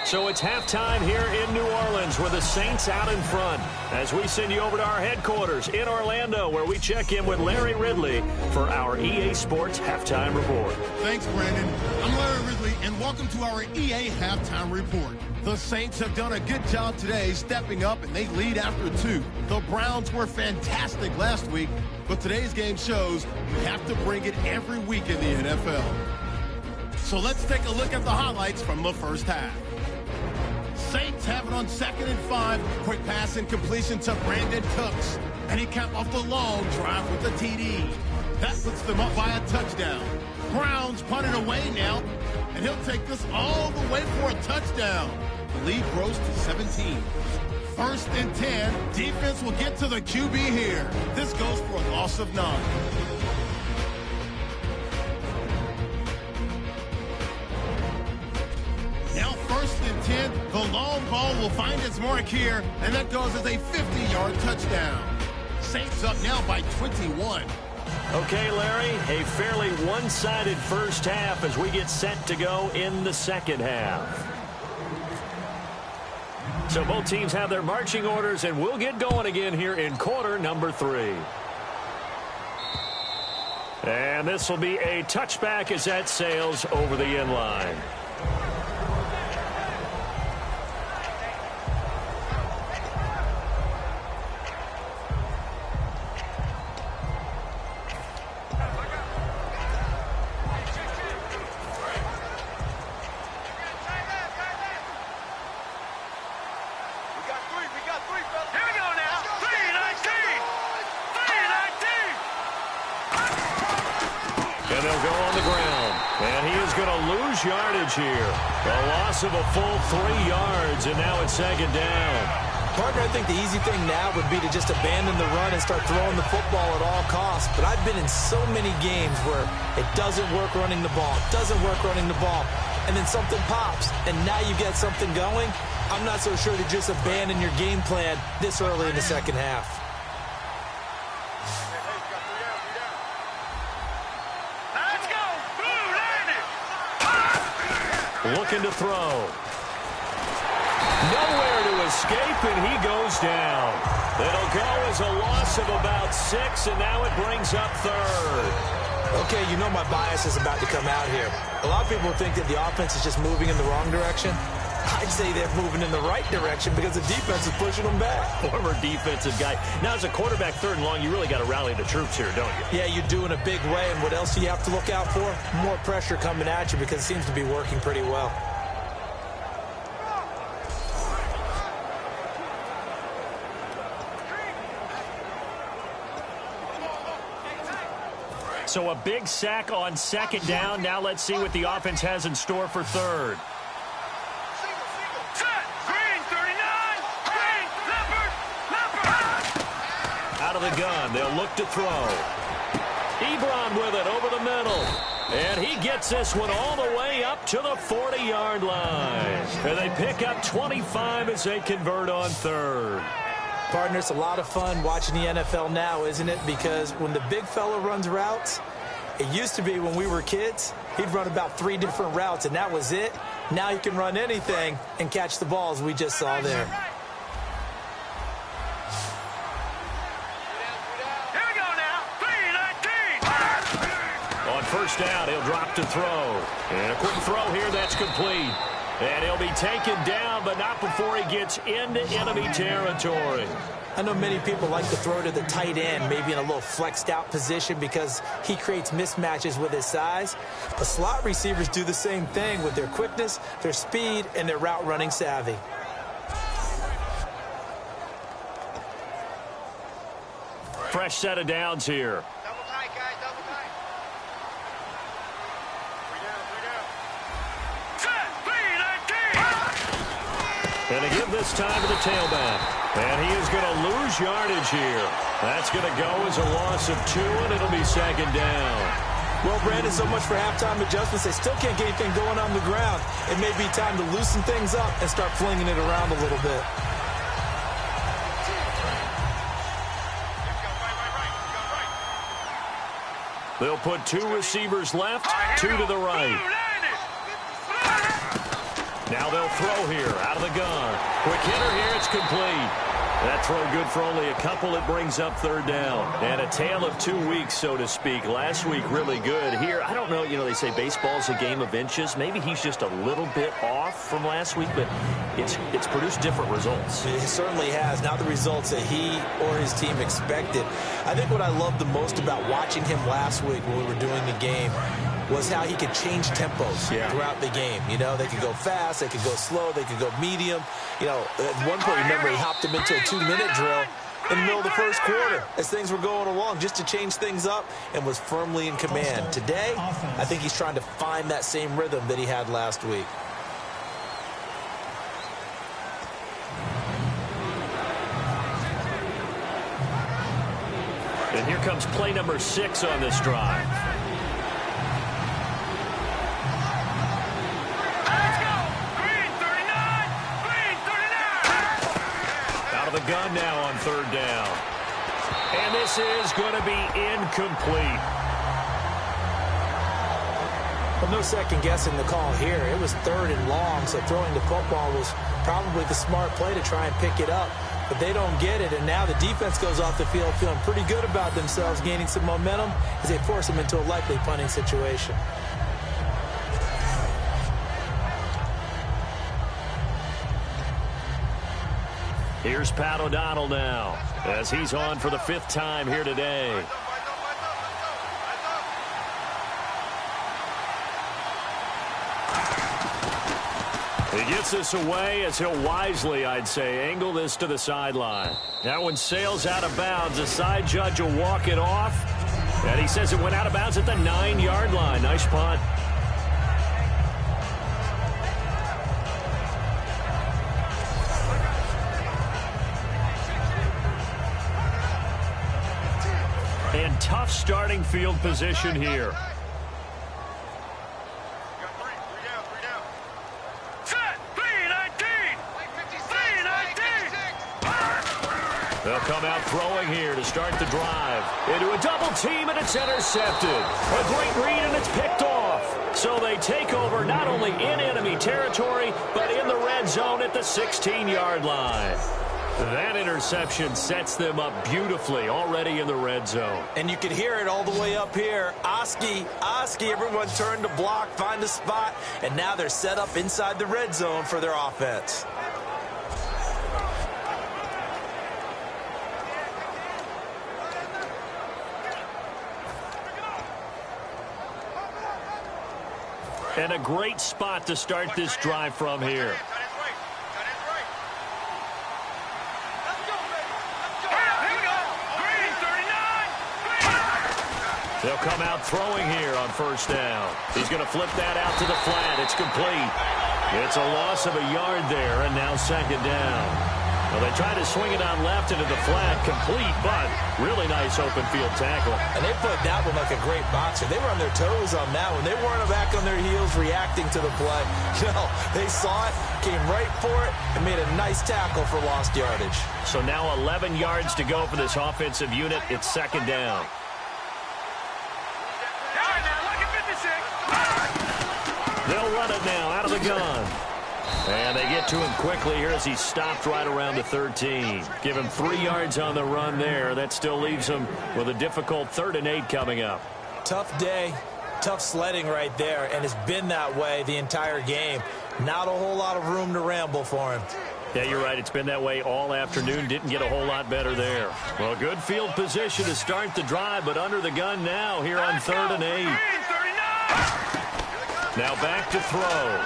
So it's halftime here in New Orleans with the Saints out in front as we send you over to our headquarters in Orlando where we check in with Larry Ridley for our EA Sports Halftime Report. Thanks, Brandon. I'm Larry Ridley, and welcome to our EA Halftime Report. The Saints have done a good job today stepping up, and they lead after 2. The Browns were fantastic last week, but today's game shows you have to bring it every week in the NFL. So let's take a look at the highlights from the first half. Saints have it on 2nd and 5. Quick pass and completion to Brandon Cooks. And he capped off the long drive with the TD. That puts them up by a touchdown. Browns punting away now. And he'll take this all the way for a touchdown. The lead grows to 17. 1st and 10. Defense will get to the QB here. This goes for a loss of 9. Now 1st and 10, the long ball will find its mark here, and that goes as a 50-yard touchdown. Saints up now by 21. Okay, Larry, a fairly one-sided first half as we get set to go in the second half. So both teams have their marching orders, and we'll get going again here in quarter number 3. And this will be a touchback as that sails over the end line. And they'll go on the ground. And he is going to lose yardage here. A loss of a full 3 yards, and now it's second down. Partner, I think the easy thing now would be to just abandon the run and start throwing the football at all costs. But I've been in so many games where it doesn't work running the ball, and then something pops, and now you get something going. I'm not so sure to just abandon your game plan this early in the second half. Looking to throw. Nowhere to escape, and he goes down. It'll go as a loss of about 6, and now it brings up third. Okay, you know my bias is about to come out here. A lot of people think that the offense is just moving in the wrong direction. I'd say they're moving in the right direction because the defense is pushing them back. Former defensive guy. Now, as a quarterback, 3rd and long, you really got to rally the troops here, don't you? Yeah, you do in a big way. And what else do you have to look out for? More pressure coming at you because it seems to be working pretty well. So a big sack on 2nd down. Now let's see what the offense has in store for 3rd. Out of the gun, they'll look to throw. Ebron with it over the middle. And he gets this one all the way up to the 40-yard line. And they pick up 25 as they convert on 3rd. Partner, it's a lot of fun watching the NFL now, isn't it? Because when the big fella runs routes, it used to be when we were kids, he'd run about 3 different routes, and that was it. Now he can run anything and catch the balls we just saw there. First down, he'll drop to throw. And a quick throw here, that's complete. And he'll be taken down, but not before he gets into enemy territory. I know many people like to throw to the tight end, maybe in a little flexed out position because he creates mismatches with his size. But slot receivers do the same thing with their quickness, their speed, and their route running savvy. Fresh set of downs here. And they give this time to the tailback. And he is going to lose yardage here. That's going to go as a loss of 2, and it'll be 2nd down. Well, Brandon, so much for halftime adjustments. They still can't get anything going on the ground. It may be time to loosen things up and start flinging it around a little bit. They'll put 2 receivers left, 2 to the right. Now they'll throw here out of the gun. Quick hitter here, it's complete. That throw good for only a couple. It brings up 3rd down. And a tale of 2 weeks, so to speak. Last week, really good. Here, I don't know, they say baseball's a game of inches. Maybe he's just a little bit off from last week, but it's produced different results. It certainly has. Not the results that he or his team expected. I think what I loved the most about watching him last week when we were doing the game was how he could change tempos throughout the game. They could go fast, they could go slow, they could go medium. At one point, remember, he hopped him into a 2-minute drill in the middle of the first quarter as things were going along just to change things up and was firmly in command. Today, I think he's trying to find that same rhythm that he had last week. And here comes play number 6 on this drive. The gun now on 3rd down. And this is going to be incomplete. Well, no second guessing the call here. It was 3rd and long, so throwing the football was probably the smart play to try and pick it up. But they don't get it, and now the defense goes off the field feeling pretty good about themselves, gaining some momentum as they force them into a likely punting situation. Here's Pat O'Donnell now as he's on for the 5th time here today. He gets this away as he'll wisely, I'd say, angle this to the sideline. That one sails out of bounds. The side judge will walk it off. And he says it went out of bounds at the 9-yard line. Nice punt. And tough starting field position here. They'll come out throwing here to start the drive. Into a double team, and it's intercepted. A great read, and it's picked off. So they take over not only in enemy territory, but in the red zone at the 16-yard line. That interception sets them up beautifully already in the red zone. And you can hear it all the way up here. Oski, everyone turned to block, find a spot, and now they're set up inside the red zone for their offense. And a great spot to start this drive from here. They'll come out throwing here on first down. He's going to flip that out to the flat. It's complete. It's a loss of a yard there, and now second down. Well, they tried to swing it on left into the flat, complete, but really nice open field tackle. And they played that one like a great boxer. They were on their toes on that one. They weren't back on their heels reacting to the play. No, they saw it, came right for it, and made a nice tackle for lost yardage. So now 11 yards to go for this offensive unit. It's second down. They'll run it now out of the gun. And they get to him quickly here as he stopped right around the 13. Give him 3 yards on the run there. That still leaves him with a difficult 3rd and 8 coming up. Tough day, tough sledding right there, and it's been that way the entire game. Not a whole lot of room to ramble for him. Yeah, you're right. It's been that way all afternoon. Didn't get a whole lot better there. Well, good field position to start the drive, but under the gun now here on 3rd and 8. Now back to throw.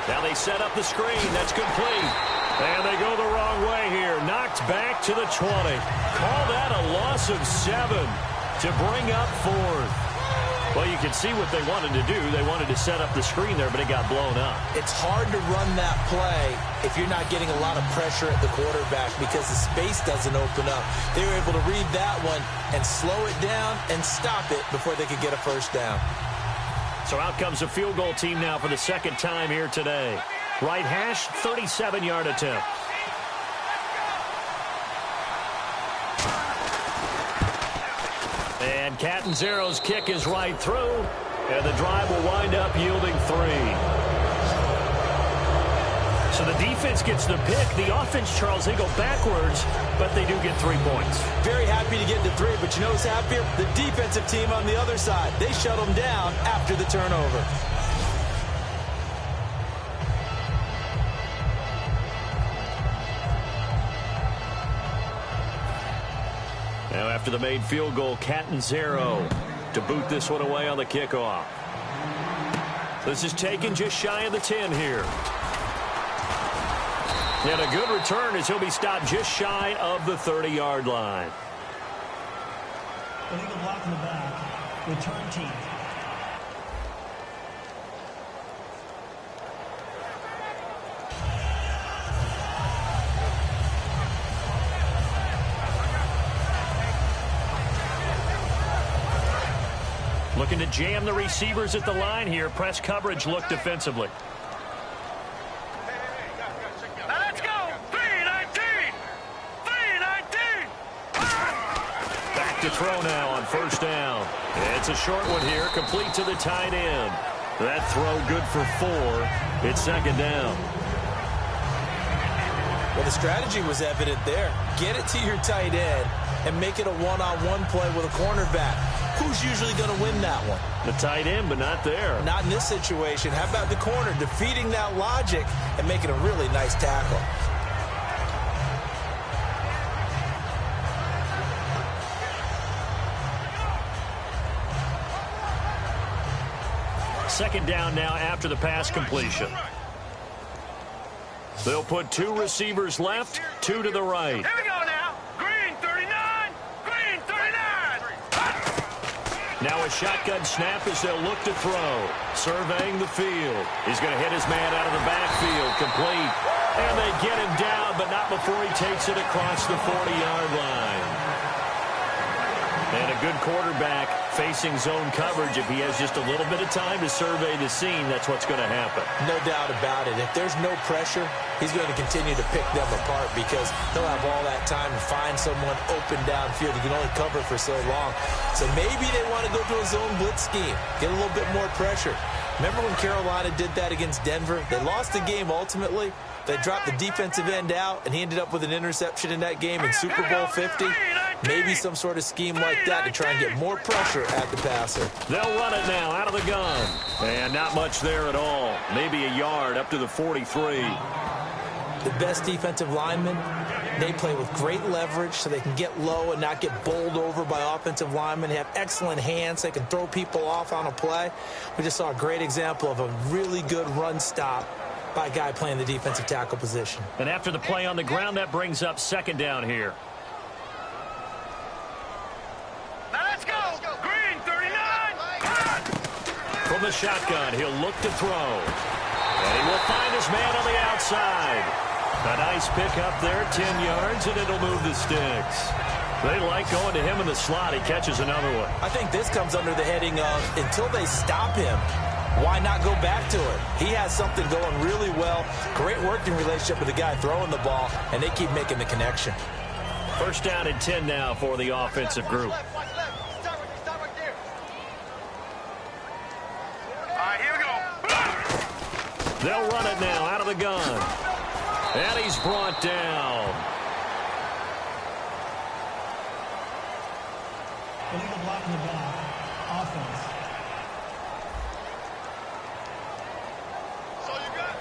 Now they set up the screen. That's complete. And they go the wrong way here. Knocked back to the 20. Call that a loss of 7 to bring up 4th. Well, you can see what they wanted to do. They wanted to set up the screen there, but it got blown up. It's hard to run that play if you're not getting a lot of pressure at the quarterback because the space doesn't open up. They were able to read that one and slow it down and stop it before they could get a first down. So out comes a field goal team now for the second time here today. Right hash, 37-yard attempt. And Catanzaro's kick is right through, and the drive will wind up yielding 3. So the defense gets the pick. The offense, Charles, they go backwards, but they do get 3 points. Very happy to get the 3, but you know who's happier? The defensive team on the other side. They shut them down after the turnover. Now after the made field goal, Catanzaro to boot this one away on the kickoff. This is taken just shy of the 10 here. And a good return as he'll be stopped just shy of the 30-yard line. Illegal block in the back. Return team. Looking to jam the receivers at the line here. Press coverage look defensively. To throw now on first down. It's a short one here, complete to the tight end. That throw good for 4. It's second down. Well, the strategy was evident there. Get it to your tight end and make it a one-on-one play with a cornerback. Who's usually going to win that one? The tight end, but not there. Not in this situation. How about the corner defeating that logic and making a really nice tackle? Second down now after the pass completion. They'll put 2 receivers left, 2 to the right. Here we go now. Green 39. Green 39. Now a shotgun snap as they'll look to throw. Surveying the field. He's going to hit his man out of the backfield. Complete. And they get him down, but not before he takes it across the 40-yard line. And a good quarterback facing zone coverage. If he has just a little bit of time to survey the scene, that's what's going to happen. No doubt about it. If there's no pressure, he's going to continue to pick them apart because he'll have all that time to find someone open downfield. He can only cover for so long. So maybe they want to go to a zone blitz scheme, get a little bit more pressure. Remember when Carolina did that against Denver? They lost the game ultimately. They dropped the defensive end out, and he ended up with an interception in that game in Super Bowl 50. Maybe some sort of scheme like that to try and get more pressure at the passer. They'll run it now out of the gun. And not much there at all. Maybe a yard up to the 43. The best defensive linemen, they play with great leverage so they can get low and not get bowled over by offensive linemen. They have excellent hands. They can throw people off on a play. We just saw a great example of a really good run stop by a guy playing the defensive tackle position. And after the play on the ground, that brings up second down here. Now let's go. Green, 39. From the shotgun, he'll look to throw. And he will find his man on the outside. A nice pickup there, 10 yards, and it'll move the sticks. They like going to him in the slot. He catches another one. I think this comes under the heading of until they stop him, why not go back to it? He has something going really well. Great working relationship with the guy throwing the ball, and they keep making the connection. First down and 10 now for the offensive group. All right, here we go. They'll run it now out of the gun. And he's brought down. Illegal block in the back. Offense. So you got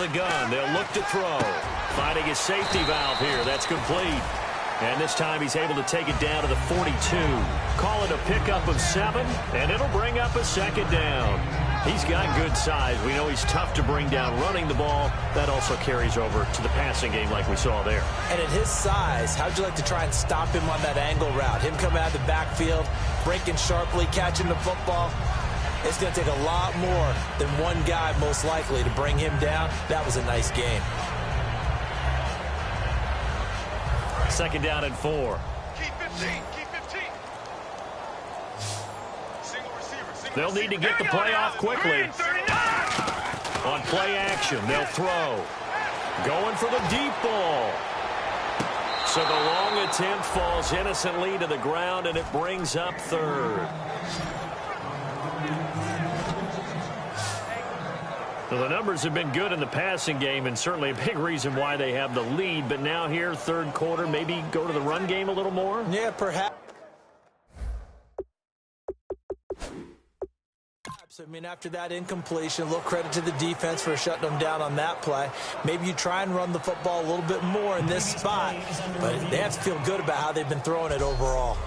The gun. They'll look to throw. Finding his safety valve here. That's complete. And this time he's able to take it down to the 42. Call it a pickup of 7, and it'll bring up a second down. He's got good size. We know he's tough to bring down running the ball. That also carries over to the passing game like we saw there. And at his size, how'd you like to try and stop him on that angle route? Him coming out of the backfield, breaking sharply, catching the football. It's going to take a lot more than one guy, most likely, to bring him down. That was a nice game. Second down and 4. Keep 15. Keep 15. Single receiver. They'll need to get the play off quickly. On play action, they'll throw. Going for the deep ball. So the long attempt falls innocently to the ground, and it brings up third. Well, the numbers have been good in the passing game, and certainly a big reason why they have the lead. But now here, third quarter, maybe go to the run game a little more? Yeah, perhaps. I mean, after that incompletion, a little credit to the defense for shutting them down on that play. Maybe you try and run the football a little bit more in this spot, but they have to feel good about how they've been throwing it overall.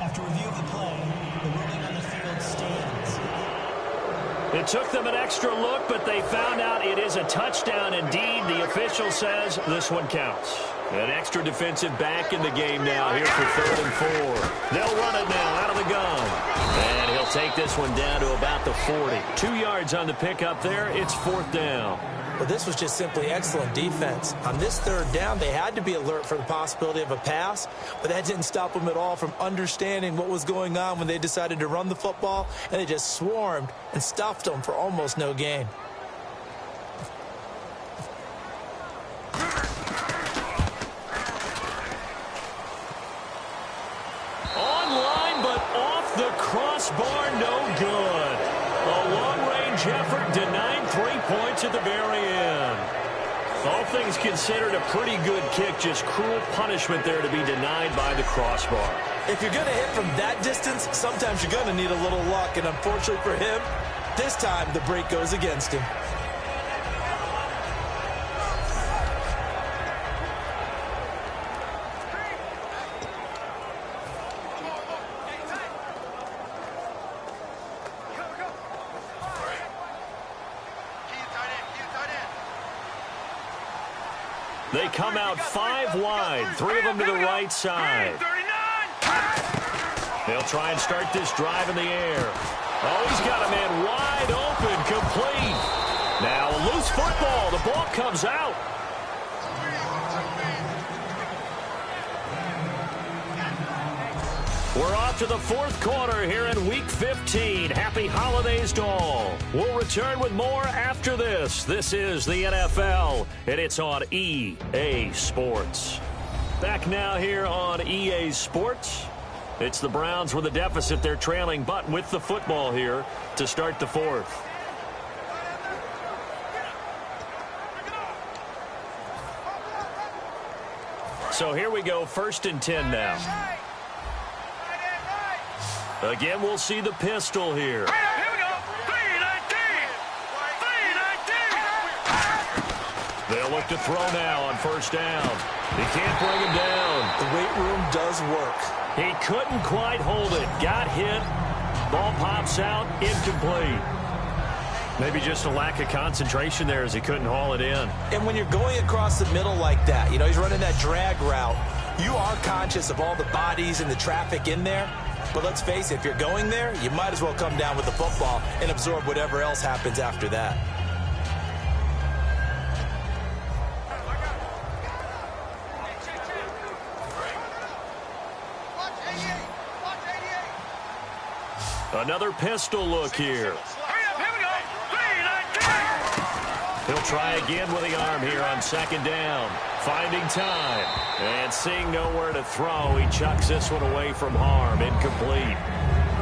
After review of the play, the ruling on the field stands. It took them an extra look, but they found out it is a touchdown indeed. The official says this one counts. An extra defensive back in the game now here for 3rd and 4. They'll run it now out of the gun. And he'll take this one down to about the 40. 2 yards on the pickup there. It's 4th down. Well, this was just simply excellent defense. On this 3rd down, they had to be alert for the possibility of a pass, but that didn't stop them at all from understanding what was going on when they decided to run the football, and they just swarmed and stuffed them for almost no gain. Online, but off the crossbar, no good. A long-range effort denied 3 points at the very end. All things considered, a pretty good kick, just cruel punishment there to be denied by the crossbar. If you're going to hit from that distance, sometimes you're going to need a little luck, and unfortunately for him, this time the break goes against him. They come out 5 wide, 3 of them to the right side. They'll try and start this drive in the air. Oh, he's got a man wide open, complete. Now a loose football. The ball comes out. We're off to the 4th quarter here in Week 15. Happy holidays to all. We'll return with more after this. This is the NFL, and it's on EA Sports. Back now here on EA Sports. It's the Browns with a deficit. They're trailing, but with the football here to start the 4th. So here we go, 1st and 10 now. Again, we'll see the pistol here. Here we go. 3-19. They'll look to throw now on 1st down. He can't bring him down. The weight room does work. He couldn't quite hold it. Got hit. Ball pops out. Incomplete. Maybe just a lack of concentration there as he couldn't haul it in. And when you're going across the middle like that, he's running that drag route, you are conscious of all the bodies and the traffic in there. But let's face it, if you're going there, you might as well come down with the football and absorb whatever else happens after that. Another pistol look here. Here we go. 3-19. He'll try again with the arm here on 2nd down. Finding time. And seeing nowhere to throw, he chucks this one away from harm. Incomplete.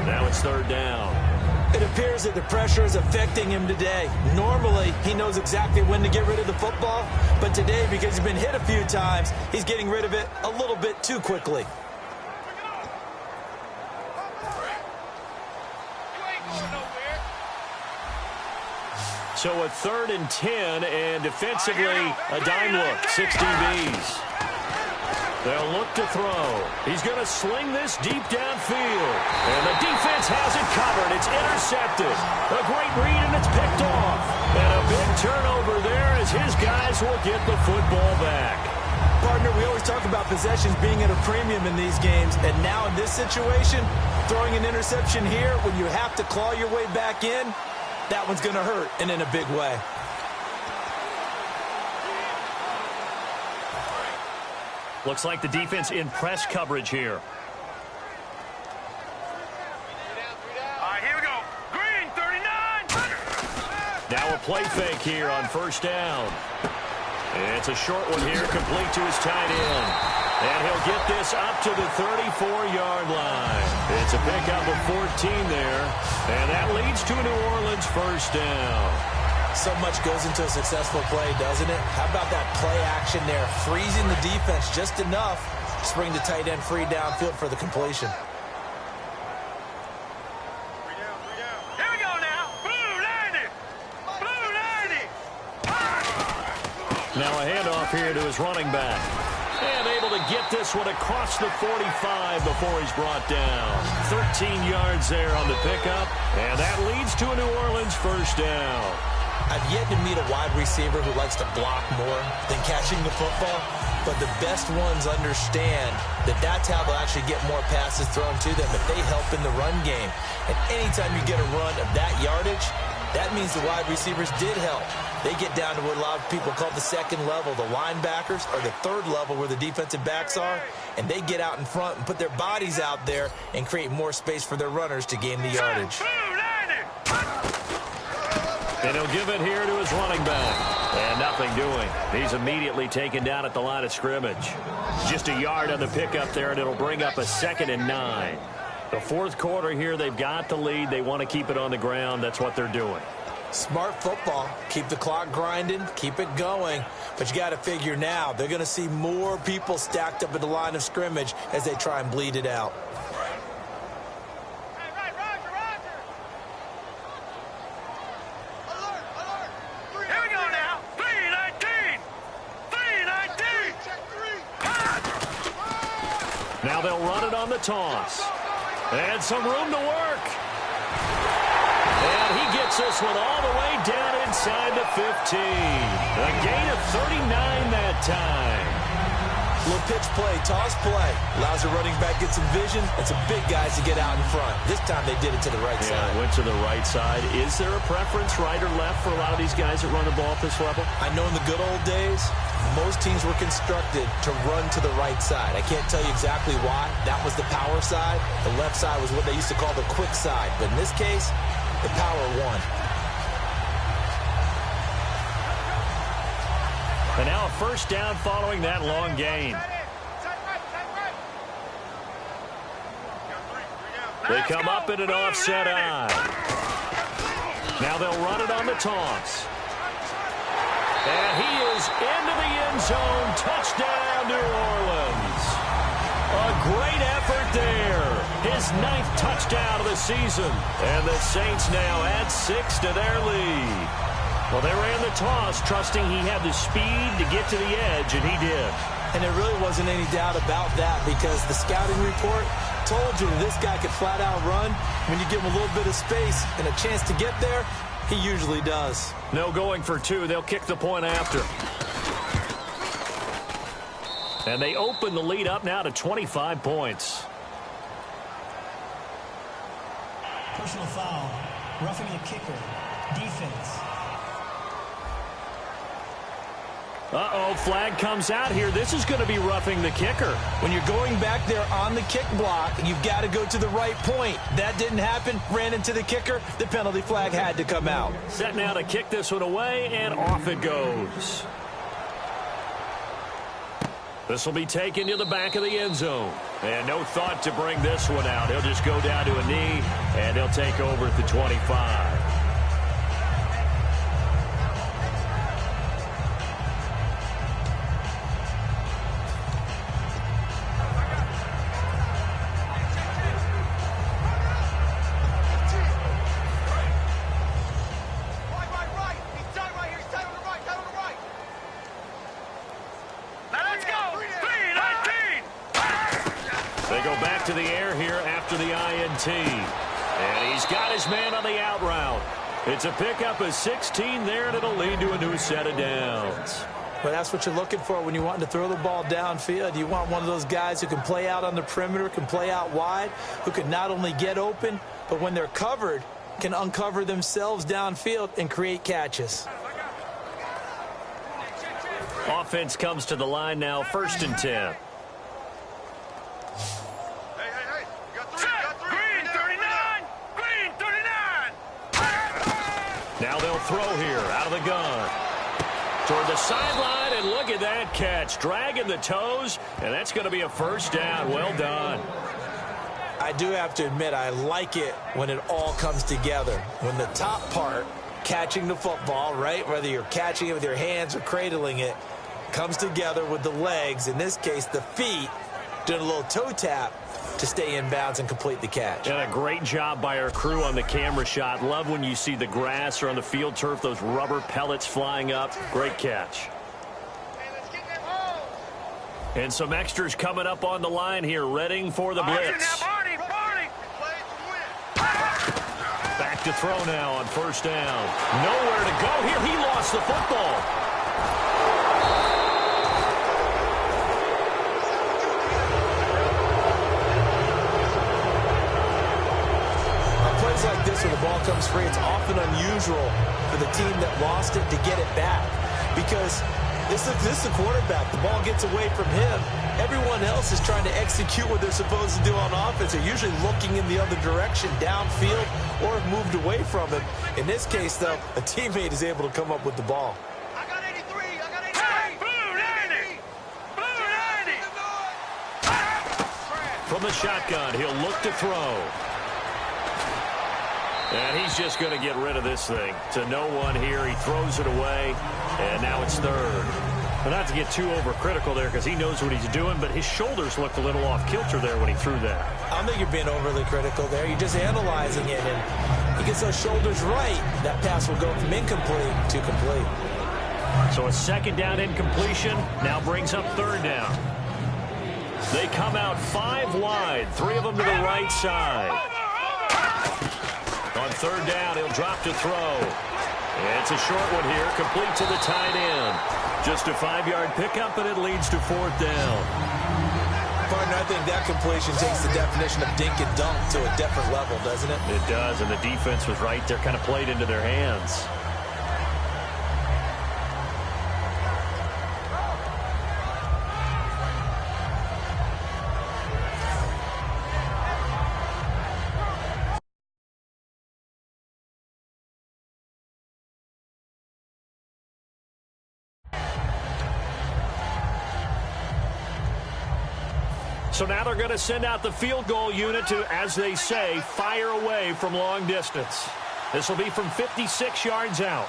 Now it's 3rd down. It appears that the pressure is affecting him today. Normally, he knows exactly when to get rid of the football. But today, because he's been hit a few times, he's getting rid of it a little bit too quickly. So a 3rd and 10, and defensively, a dime look, 6 DBs. They'll look to throw. He's going to sling this deep downfield. And the defense has it covered. It's intercepted. A great read, and it's picked off. And a big turnover there as his guys will get the football back. Partner, we always always talk about possessions being at a premium in these games, and now in this situation, throwing an interception here when you have to claw your way back in, that one's going to hurt, and in a big way. Looks like the defense in press coverage here. All right, here we go. Green, 39. Now a play fake here on first down. It's a short one here, complete to his tight end. And he'll get this up to the 34-yard line. It's a pickup of 14 there. And that leads to a New Orleans first down. So much goes into a successful play, doesn't it? How about that play action there? Freezing the defense just enough to bring the tight end free downfield for the completion. Here we go now. Blue 90. Blue 90. Now a handoff here to his running back. And able to get this one across the 45 before he's brought down. 13 yards there on the pickup. And that leads to a New Orleans first down. I've yet to meet a wide receiver who likes to block more than catching the football, but the best ones understand that that's how they'll actually get more passes thrown to them if they help in the run game. And anytime you get a run of that yardage, that means the wide receivers did help. They get down to what a lot of people call the second level, the linebackers, or the third level where the defensive backs are, and they get out in front and put their bodies out there and create more space for their runners to gain the yardage. Blue 90. And he'll give it here to his running back. And nothing doing. He's immediately taken down at the line of scrimmage. Just a yard on the pickup there, and it'll bring up a 2nd and 9. The fourth quarter here, they've got the lead. They want to keep it on the ground. That's what they're doing. Smart football. Keep the clock grinding. Keep it going. But you got to figure now, they're going to see more people stacked up at the line of scrimmage as they try and bleed it out. Now they'll run it on the toss. And some room to work. And he gets this one all the way down inside the 15. A gain of 39 that time. Little pitch play, toss play. Allows the running back to get some vision and some big guys to get out in front. This time they did it to the right side. Went to the right side. Is there a preference, right or left, for a lot of these guys that run the ball at this level? I know in the good old days, most teams were constructed to run to the right side. I can't tell you exactly why. That was the power side. The left side was what they used to call the quick side. But in this case, the power won. And now a first down following that long gain. They come up in an offset eye. Now they'll run it on the toss. And he is into the end zone. Touchdown, New Orleans. A great effort there. His 9th touchdown of the season. And the Saints now add 6 to their lead. Well, they ran the toss, trusting he had the speed to get to the edge, and he did. And there really wasn't any doubt about that because the scouting report told you that this guy could flat out run. When you give him a little bit of space and a chance to get there, he usually does. No going for 2. They'll kick the point after. And they open the lead up now to 25 points. Personal foul. Roughing the kicker. Defense. Uh-oh, flag comes out here. This is going to be roughing the kicker. When you're going back there on the kick block, you've got to go to the right point. That didn't happen. Ran into the kicker. The penalty flag had to come out. Set now to kick this one away, and off it goes. This will be taken to the back of the end zone. And no thought to bring this one out. He'll just go down to a knee, and he'll take over at the 25. To the air here after the INT. And he's got his man on the out route. It's a pickup of 16 there, and it'll lead to a new set of downs. Well, that's what you're looking for when you want to throw the ball downfield. You want one of those guys who can play out on the perimeter, can play out wide, who can not only get open, but when they're covered, can uncover themselves downfield and create catches. Offense comes to the line now, 1st and 10. Green 39! Green 39! Now they'll throw here, out of the gun. Toward the sideline, and look at that catch. Dragging the toes, and that's going to be a 1st down. Well done. I do have to admit, I like it when it all comes together. When the top part, catching the football, right, whether you're catching it with your hands or cradling it, comes together with the legs, in this case the feet, doing a little toe tap to stay in bounds and complete the catch. And a great job by our crew on the camera shot. Love when you see the grass or on the field turf, those rubber pellets flying up. Great catch. And some extras coming up on the line here, readying for the blitz. Back to throw now on 1st down. Nowhere to go here. He lost the football. Plays like this where the ball comes free, it's often unusual for the team that lost it to get it back, because this is the quarterback. The ball gets away from him. Everyone else is trying to execute what they're supposed to do on offense. They're usually looking in the other direction, downfield, or have moved away from him. In this case, though, a teammate is able to come up with the ball. I got 83! I got 83! Hey, blue 90! Blue 90! From the shotgun, he'll look to throw. And he's just going to get rid of this thing. To no one here. He throws it away, and now it's 3rd. But not to get too overcritical there, because he knows what he's doing, but his shoulders looked a little off kilter there when he threw that. I don't think you're being overly critical there. You're just analyzing it, and he gets those shoulders right. That pass will go from incomplete to complete. So a 2nd down incompletion now brings up 3rd down. They come out 5 wide, 3 of them to the right side. On 3rd down, he'll drop to throw. It's a short one here, complete to the tight end. Just a 5-yard pickup, and it leads to 4th down. Partner, I think that completion takes the definition of dink and dunk to a different level, doesn't it? It does, and the defense was right there, kind of played into their hands. So now they're going to send out the field goal unit to, as they say, fire away from long distance. This will be from 56 yards out.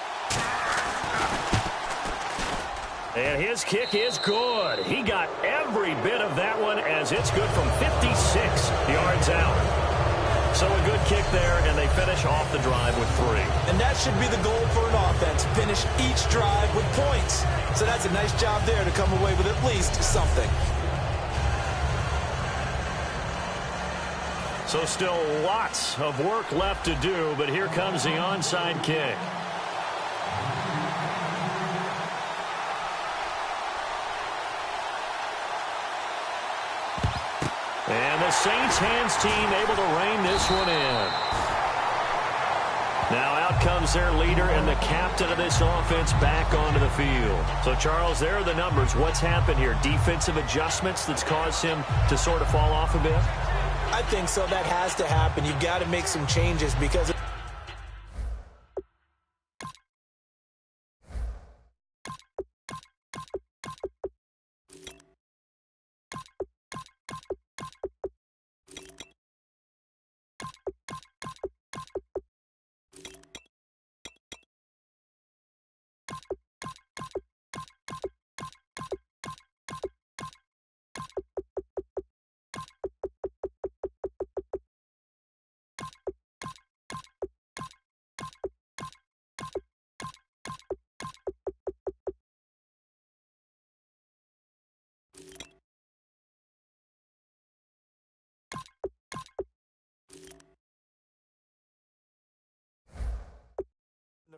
And his kick is good. He got every bit of that one, as it's good from 56 yards out. So a good kick there, and they finish off the drive with 3. And that should be the goal for an offense, finish each drive with points. So that's a nice job there to come away with at least something. So still lots of work left to do, but here comes the onside kick. And the Saints hands team able to rein this one in. Now out comes their leader and the captain of this offense back onto the field. So, Charles, there are the numbers. What's happened here? Defensive adjustments that's caused him to sort of fall off a bit? I think so. That has to happen. You've got to make some changes because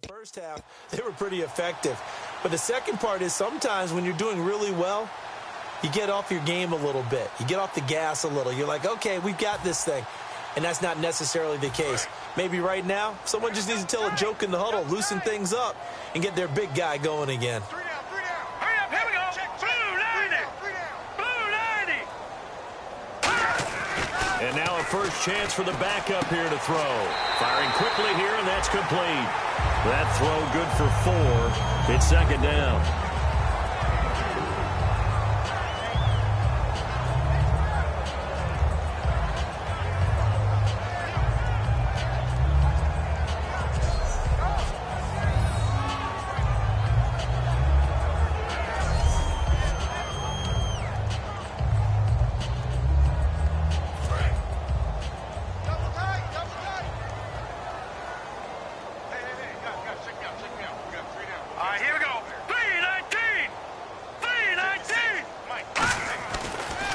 the first half, they were pretty effective. But the second part is sometimes when you're doing really well, you get off your game a little bit. You get off the gas a little. You're like, okay, we've got this thing. And that's not necessarily the case. Maybe right now, someone just needs to tell a joke in the huddle, loosen things up, and get their big guy going again. Hurry up, here we go. Blue 90. And now a first chance for the backup here to throw. Firing quickly here, and that's complete. That throw good for 4. It's second down.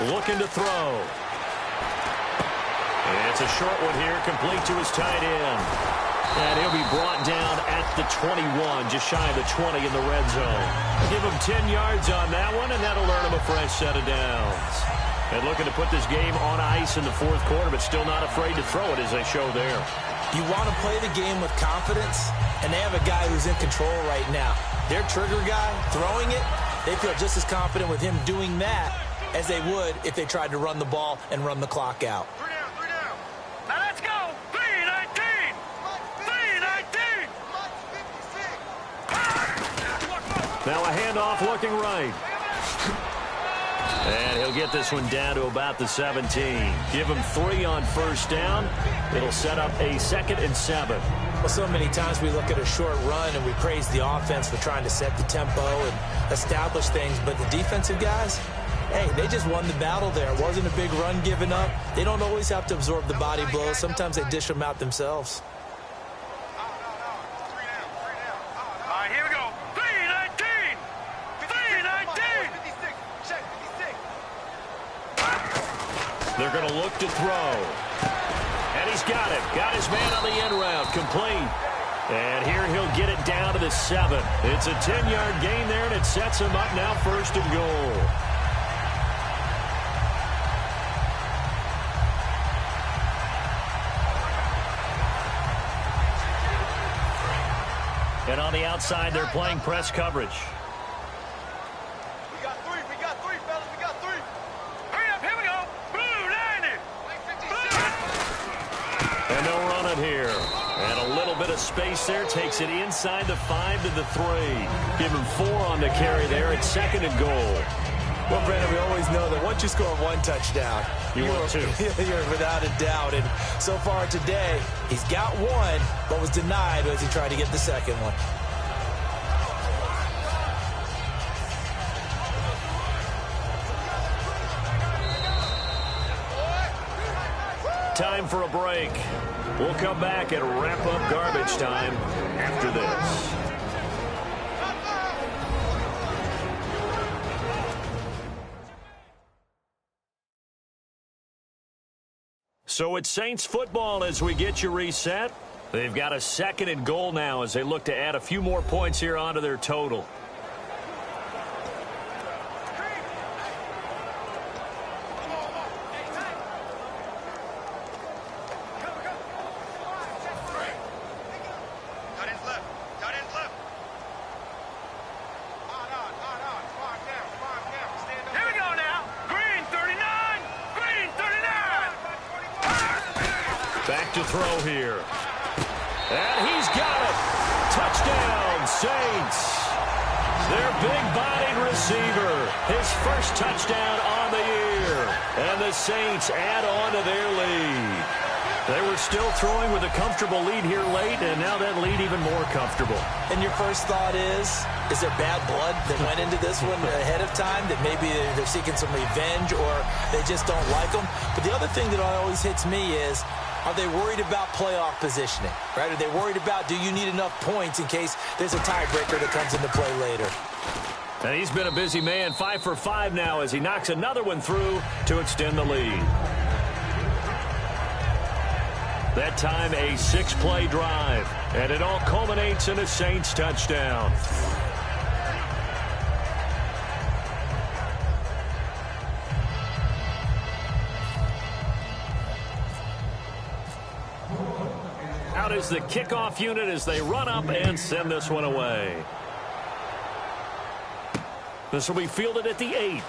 Looking to throw. And it's a short one here, complete to his tight end. And he'll be brought down at the 21, just shy of the 20 in the red zone. Give him 10 yards on that one, and that'll earn him a fresh set of downs. And looking to put this game on ice in the fourth quarter, but still not afraid to throw it as they show there. You want to play the game with confidence, and they have a guy who's in control right now. Their trigger guy, throwing it, they feel just as confident with him doing that as they would if they tried to run the ball and run the clock out. 3 down. Now let's go. 3-19. 3-19. Now a handoff looking right. And he'll get this one down to about the 17. Give him 3 on first down. It'll set up a 2nd and 7. Well, so many times we look at a short run and we praise the offense for trying to set the tempo and establish things, but the defensive guys, hey, they just won the battle there. It wasn't a big run given up. They don't always have to absorb the body blows. Sometimes they dish them out themselves. All right, here we go. 3-19. 3-19. They're going to look to throw. And he's got it. Got his man on the end route. Complete. And here he'll get it down to the 7. It's a 10-yard gain there, and it sets him up now 1st and goal. And on the outside, they're playing press coverage. We got 3, fellas. We got 3. Hurry up, here we go. Blue 90. And they'll run it here. And a little bit of space there. Takes it inside the 5 to the 3. Give him 4 on the carry there. It's 2nd and goal. Well, Brandon, we always know that once you score 1 touchdown, you want 2. You're without a doubt. And so far today, he's got 1, but was denied as he tried to get the 2nd one. Time for a break. We'll come back and wrap up garbage time after this. So it's Saints football as we get you reset. They've got a 2nd and goal now as they look to add a few more points here onto their total. To throw here. And he's got it. Touchdown, Saints. Their big-bodied receiver. His first touchdown on the year. And the Saints add on to their lead. They were still throwing with a comfortable lead here late, and now that lead even more comfortable. And your first thought is there bad blood that went into this one ahead of time, that maybe they're seeking some revenge or they just don't like them? But the other thing that always hits me is, are they worried about playoff positioning, right? Are they worried about, do you need enough points in case there's a tiebreaker that comes into play later? And he's been a busy man, 5 for 5 now as he knocks another one through to extend the lead. That time a 6-play drive, and it all culminates in a Saints touchdown. Out is the kickoff unit as they run up and send this one away. This will be fielded at the 8.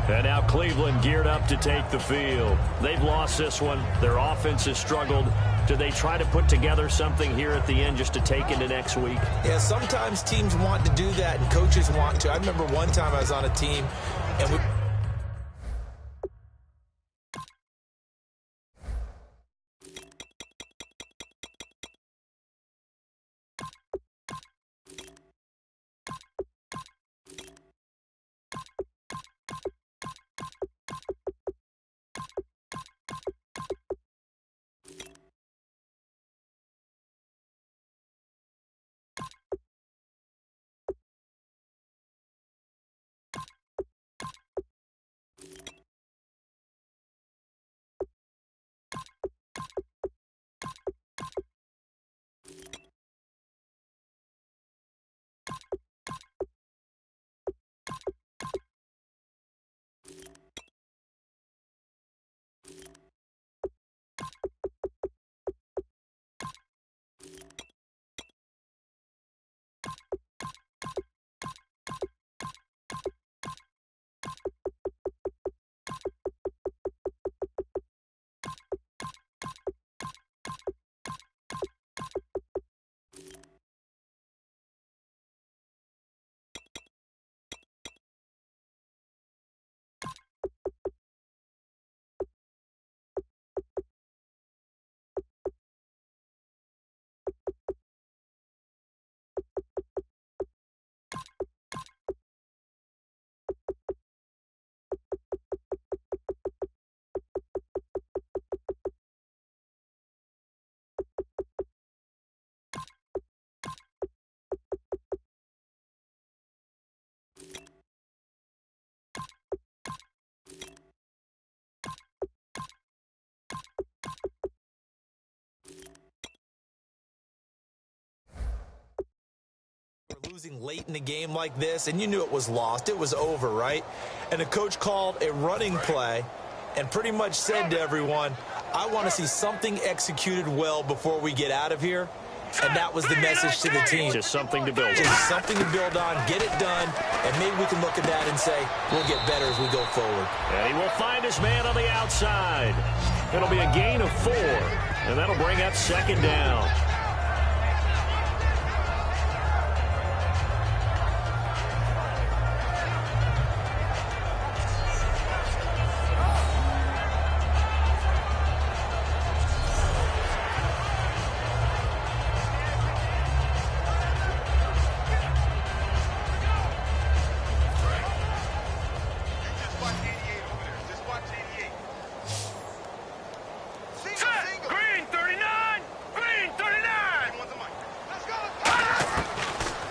And now Cleveland geared up to take the field. They've lost this one. Their offense has struggled. Do they try to put together something here at the end just to take into next week? Yeah, sometimes teams want to do that and coaches want to. I remember one time I was on a team and we... losing late in a game like this, and you knew it was lost. It was over, right? And the coach called a running play and pretty much said to everyone, I want to see something executed well before we get out of here. And that was the message to the team. Just something to build on. Just something to build on, get it done, and maybe we can look at that and say, we'll get better as we go forward. And he will find his man on the outside. It'll be a gain of 4, and that'll bring up 2nd down.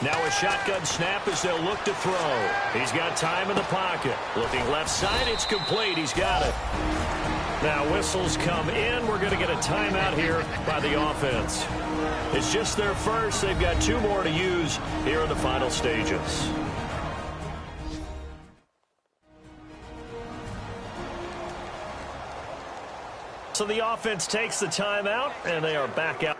Now a shotgun snap as they'll look to throw. He's got time in the pocket. Looking left side, it's complete. He's got it. Now whistles come in. We're going to get a timeout here by the offense. It's just their first. They've got 2 more to use here in the final stages. So the offense takes the timeout, and they are back out.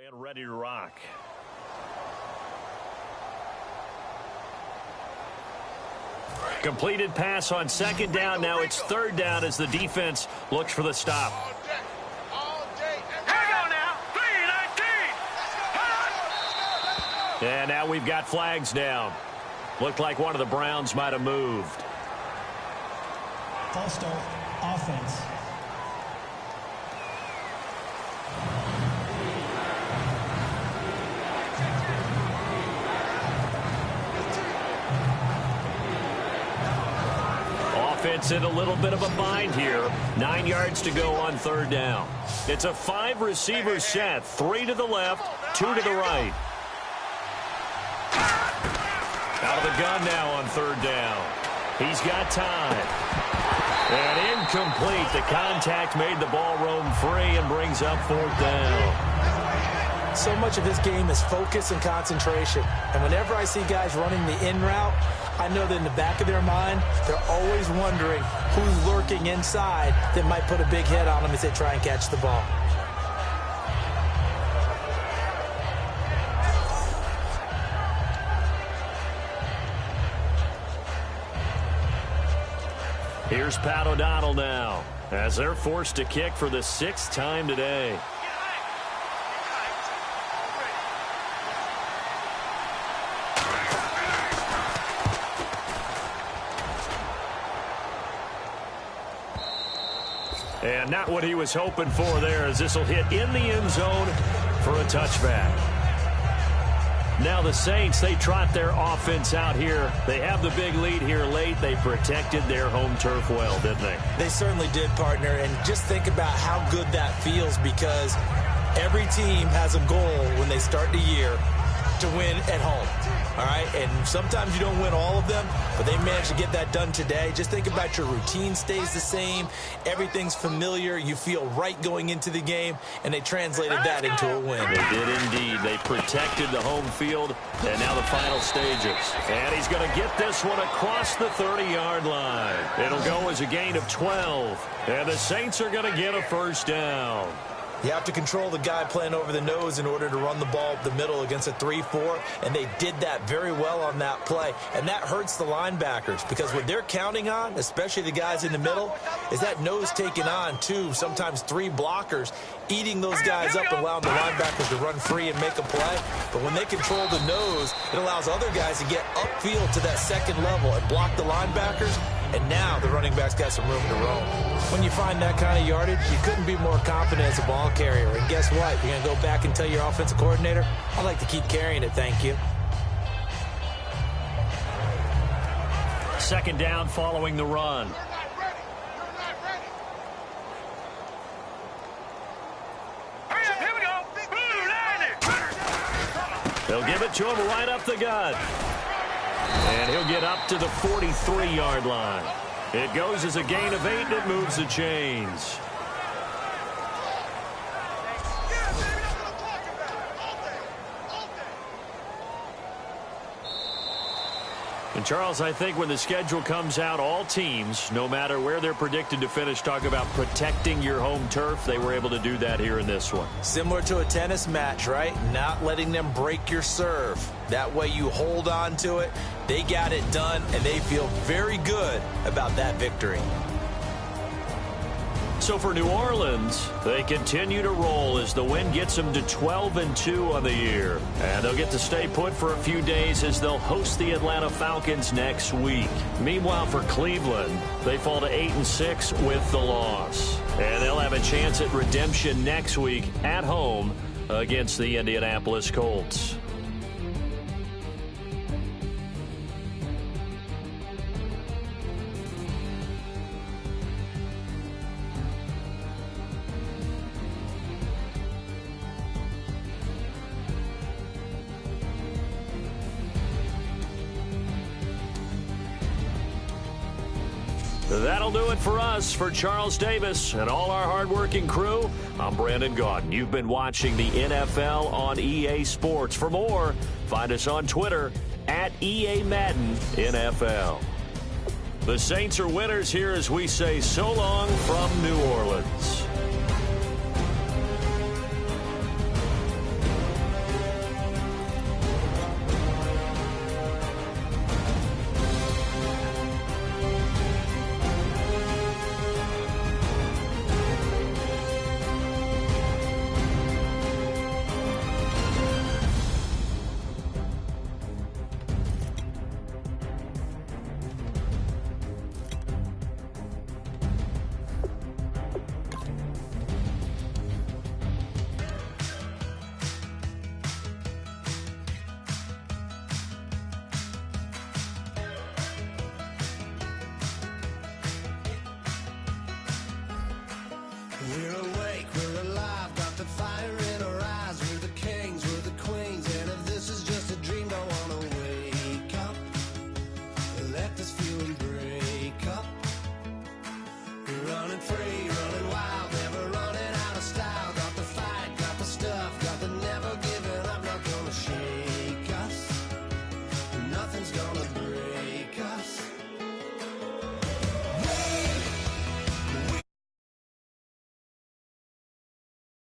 And ready to rock. Completed pass on second down. Now it's third down as the defense looks for the stop. And now we've got flags down. Looked like one of the Browns might have moved. False start, offense. Offense in a little bit of a bind here. 9 yards to go on third down. It's a 5-receiver set. 3 to the left, 2 to the right. Out of the gun now on third down. He's got time. And incomplete. The contact made the ball roam free and brings up fourth down. So much of his game is focus and concentration. And whenever I see guys running the in route, I know that in the back of their mind, they're always wondering who's lurking inside that might put a big hit on them as they try and catch the ball. Here's Pat O'Donnell now as they're forced to kick for the 6th time today. And not what he was hoping for there, as this will hit in the end zone for a touchback. Now the Saints, they trot their offense out here. They have the big lead here late. They protected their home turf well, didn't they? They certainly did, partner. And just think about how good that feels, because every team has a goal when they start the year to win at home. All right, and sometimes you don't win all of them, but they managed to get that done today. Just think about your routine stays the same. Everything's familiar. You feel right going into the game, and they translated that into a win. They did indeed. They protected the home field, and now the final stages. And he's going to get this one across the 30-yard line. It'll go as a gain of 12, and the Saints are going to get a first down. You have to control the guy playing over the nose in order to run the ball up the middle against a 3-4, and they did that very well on that play. And that hurts the linebackers, because what they're counting on, especially the guys in the middle, is that nose taking on 2, sometimes 3 blockers, eating those guys up and allowing the linebackers to run free and make a play. But when they control the nose, it allows other guys to get upfield to that second level and block the linebackers. And now the running back's got some room to roam. When you find that kind of yardage, you couldn't be more confident as a ball carrier. And guess what? You're going to go back and tell your offensive coordinator, I'd like to keep carrying it, thank you. Second down following the run. Here we go. They'll give it to him right up the gut. And he'll get up to the 43-yard line. It goes as a gain of 8, and it moves the chains. And Charles, I think when the schedule comes out, all teams, no matter where they're predicted to finish, talk about protecting your home turf. They were able to do that here in this one. Similar to a tennis match, right? Not letting them break your serve. That way you hold on to it. They got it done, and they feel very good about that victory. So for New Orleans, they continue to roll as the win gets them to 12-2 on the year. And they'll get to stay put for a few days as they'll host the Atlanta Falcons next week. Meanwhile, for Cleveland, they fall to 8-6 with the loss. And they'll have a chance at redemption next week at home against the Indianapolis Colts. That'll do it for us. For Charles Davis and all our hardworking crew, I'm Brandon Gaudin. You've been watching the NFL on EA Sports. For more, find us on Twitter at EA Madden NFL. The Saints are winners here as we say so long from New Orleans. We're